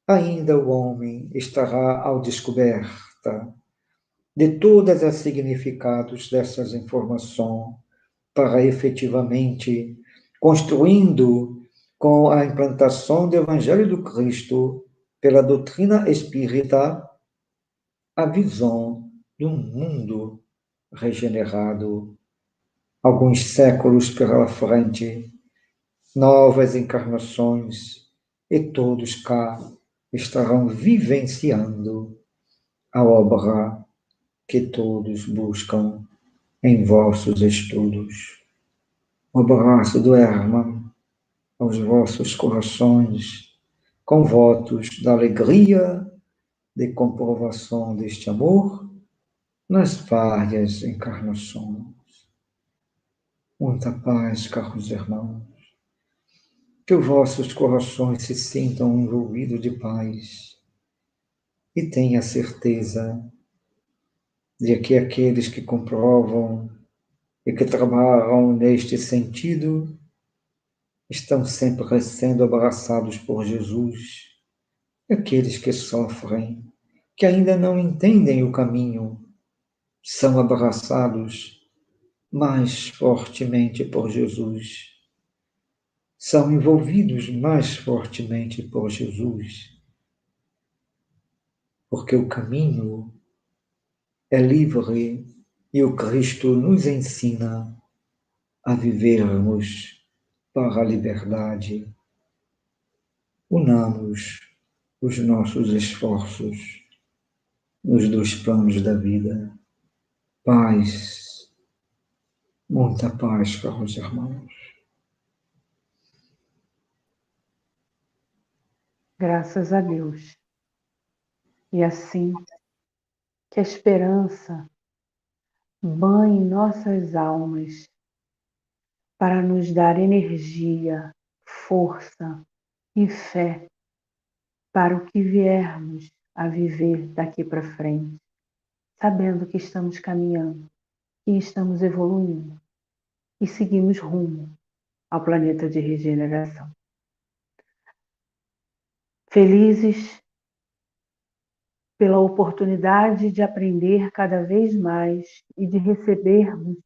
ainda o homem estará ao descoberta de todas as significados dessas informações para efetivamente construindo com a implantação do Evangelho do Cristo pela doutrina espírita a visão de um mundo regenerado. Alguns séculos pela frente, novas encarnações, e todos cá estarão vivenciando a obra que todos buscam em vossos estudos. O abraço do Hermann aos vossos corações, com votos da alegria de comprovação deste amor nas várias encarnações. Muita paz, caros irmãos. Que os vossos corações se sintam envolvidos de paz e tenha certeza de que aqueles que comprovam e que trabalham neste sentido estão sempre sendo abraçados por Jesus. Aqueles que sofrem, que ainda não entendem o caminho, são abraçados mais fortemente por Jesus. São envolvidos mais fortemente por Jesus. Porque o caminho é livre e o Cristo nos ensina a vivermos para a liberdade. Unamos os nossos esforços nos dois planos da vida. Paz, muita paz, caros irmãos. Graças a Deus. E assim, que a esperança banhe nossas almas para nos dar energia, força e fé para o que viermos a viver daqui para frente, sabendo que estamos caminhando e estamos evoluindo e seguimos rumo ao planeta de regeneração. Felizes pela oportunidade de aprender cada vez mais e de recebermos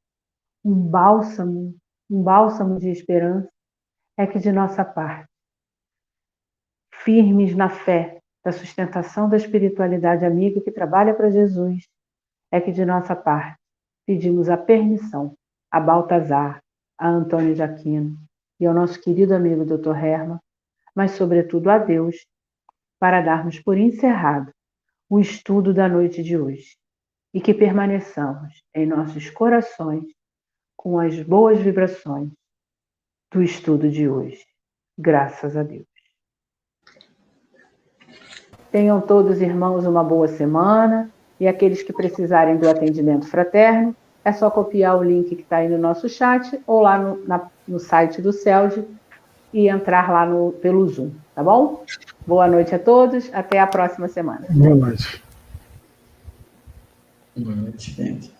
um bálsamo de esperança é que de nossa parte, firmes na fé da sustentação da espiritualidade amiga que trabalha para Jesus, é que de nossa parte pedimos a permissão a Baltazar, a Antônio de Aquino e ao nosso querido amigo Dr. Herman, mas sobretudo a Deus, para darmos por encerrado o estudo da noite de hoje e que permaneçamos em nossos corações com as boas vibrações do estudo de hoje. Graças a Deus. Tenham todos, irmãos, uma boa semana e aqueles que precisarem do atendimento fraterno, é só copiar o link que está aí no nosso chat ou lá no site do CELD e entrar lá pelo Zoom, tá bom? Boa noite a todos, até a próxima semana. Boa noite. Boa noite, gente.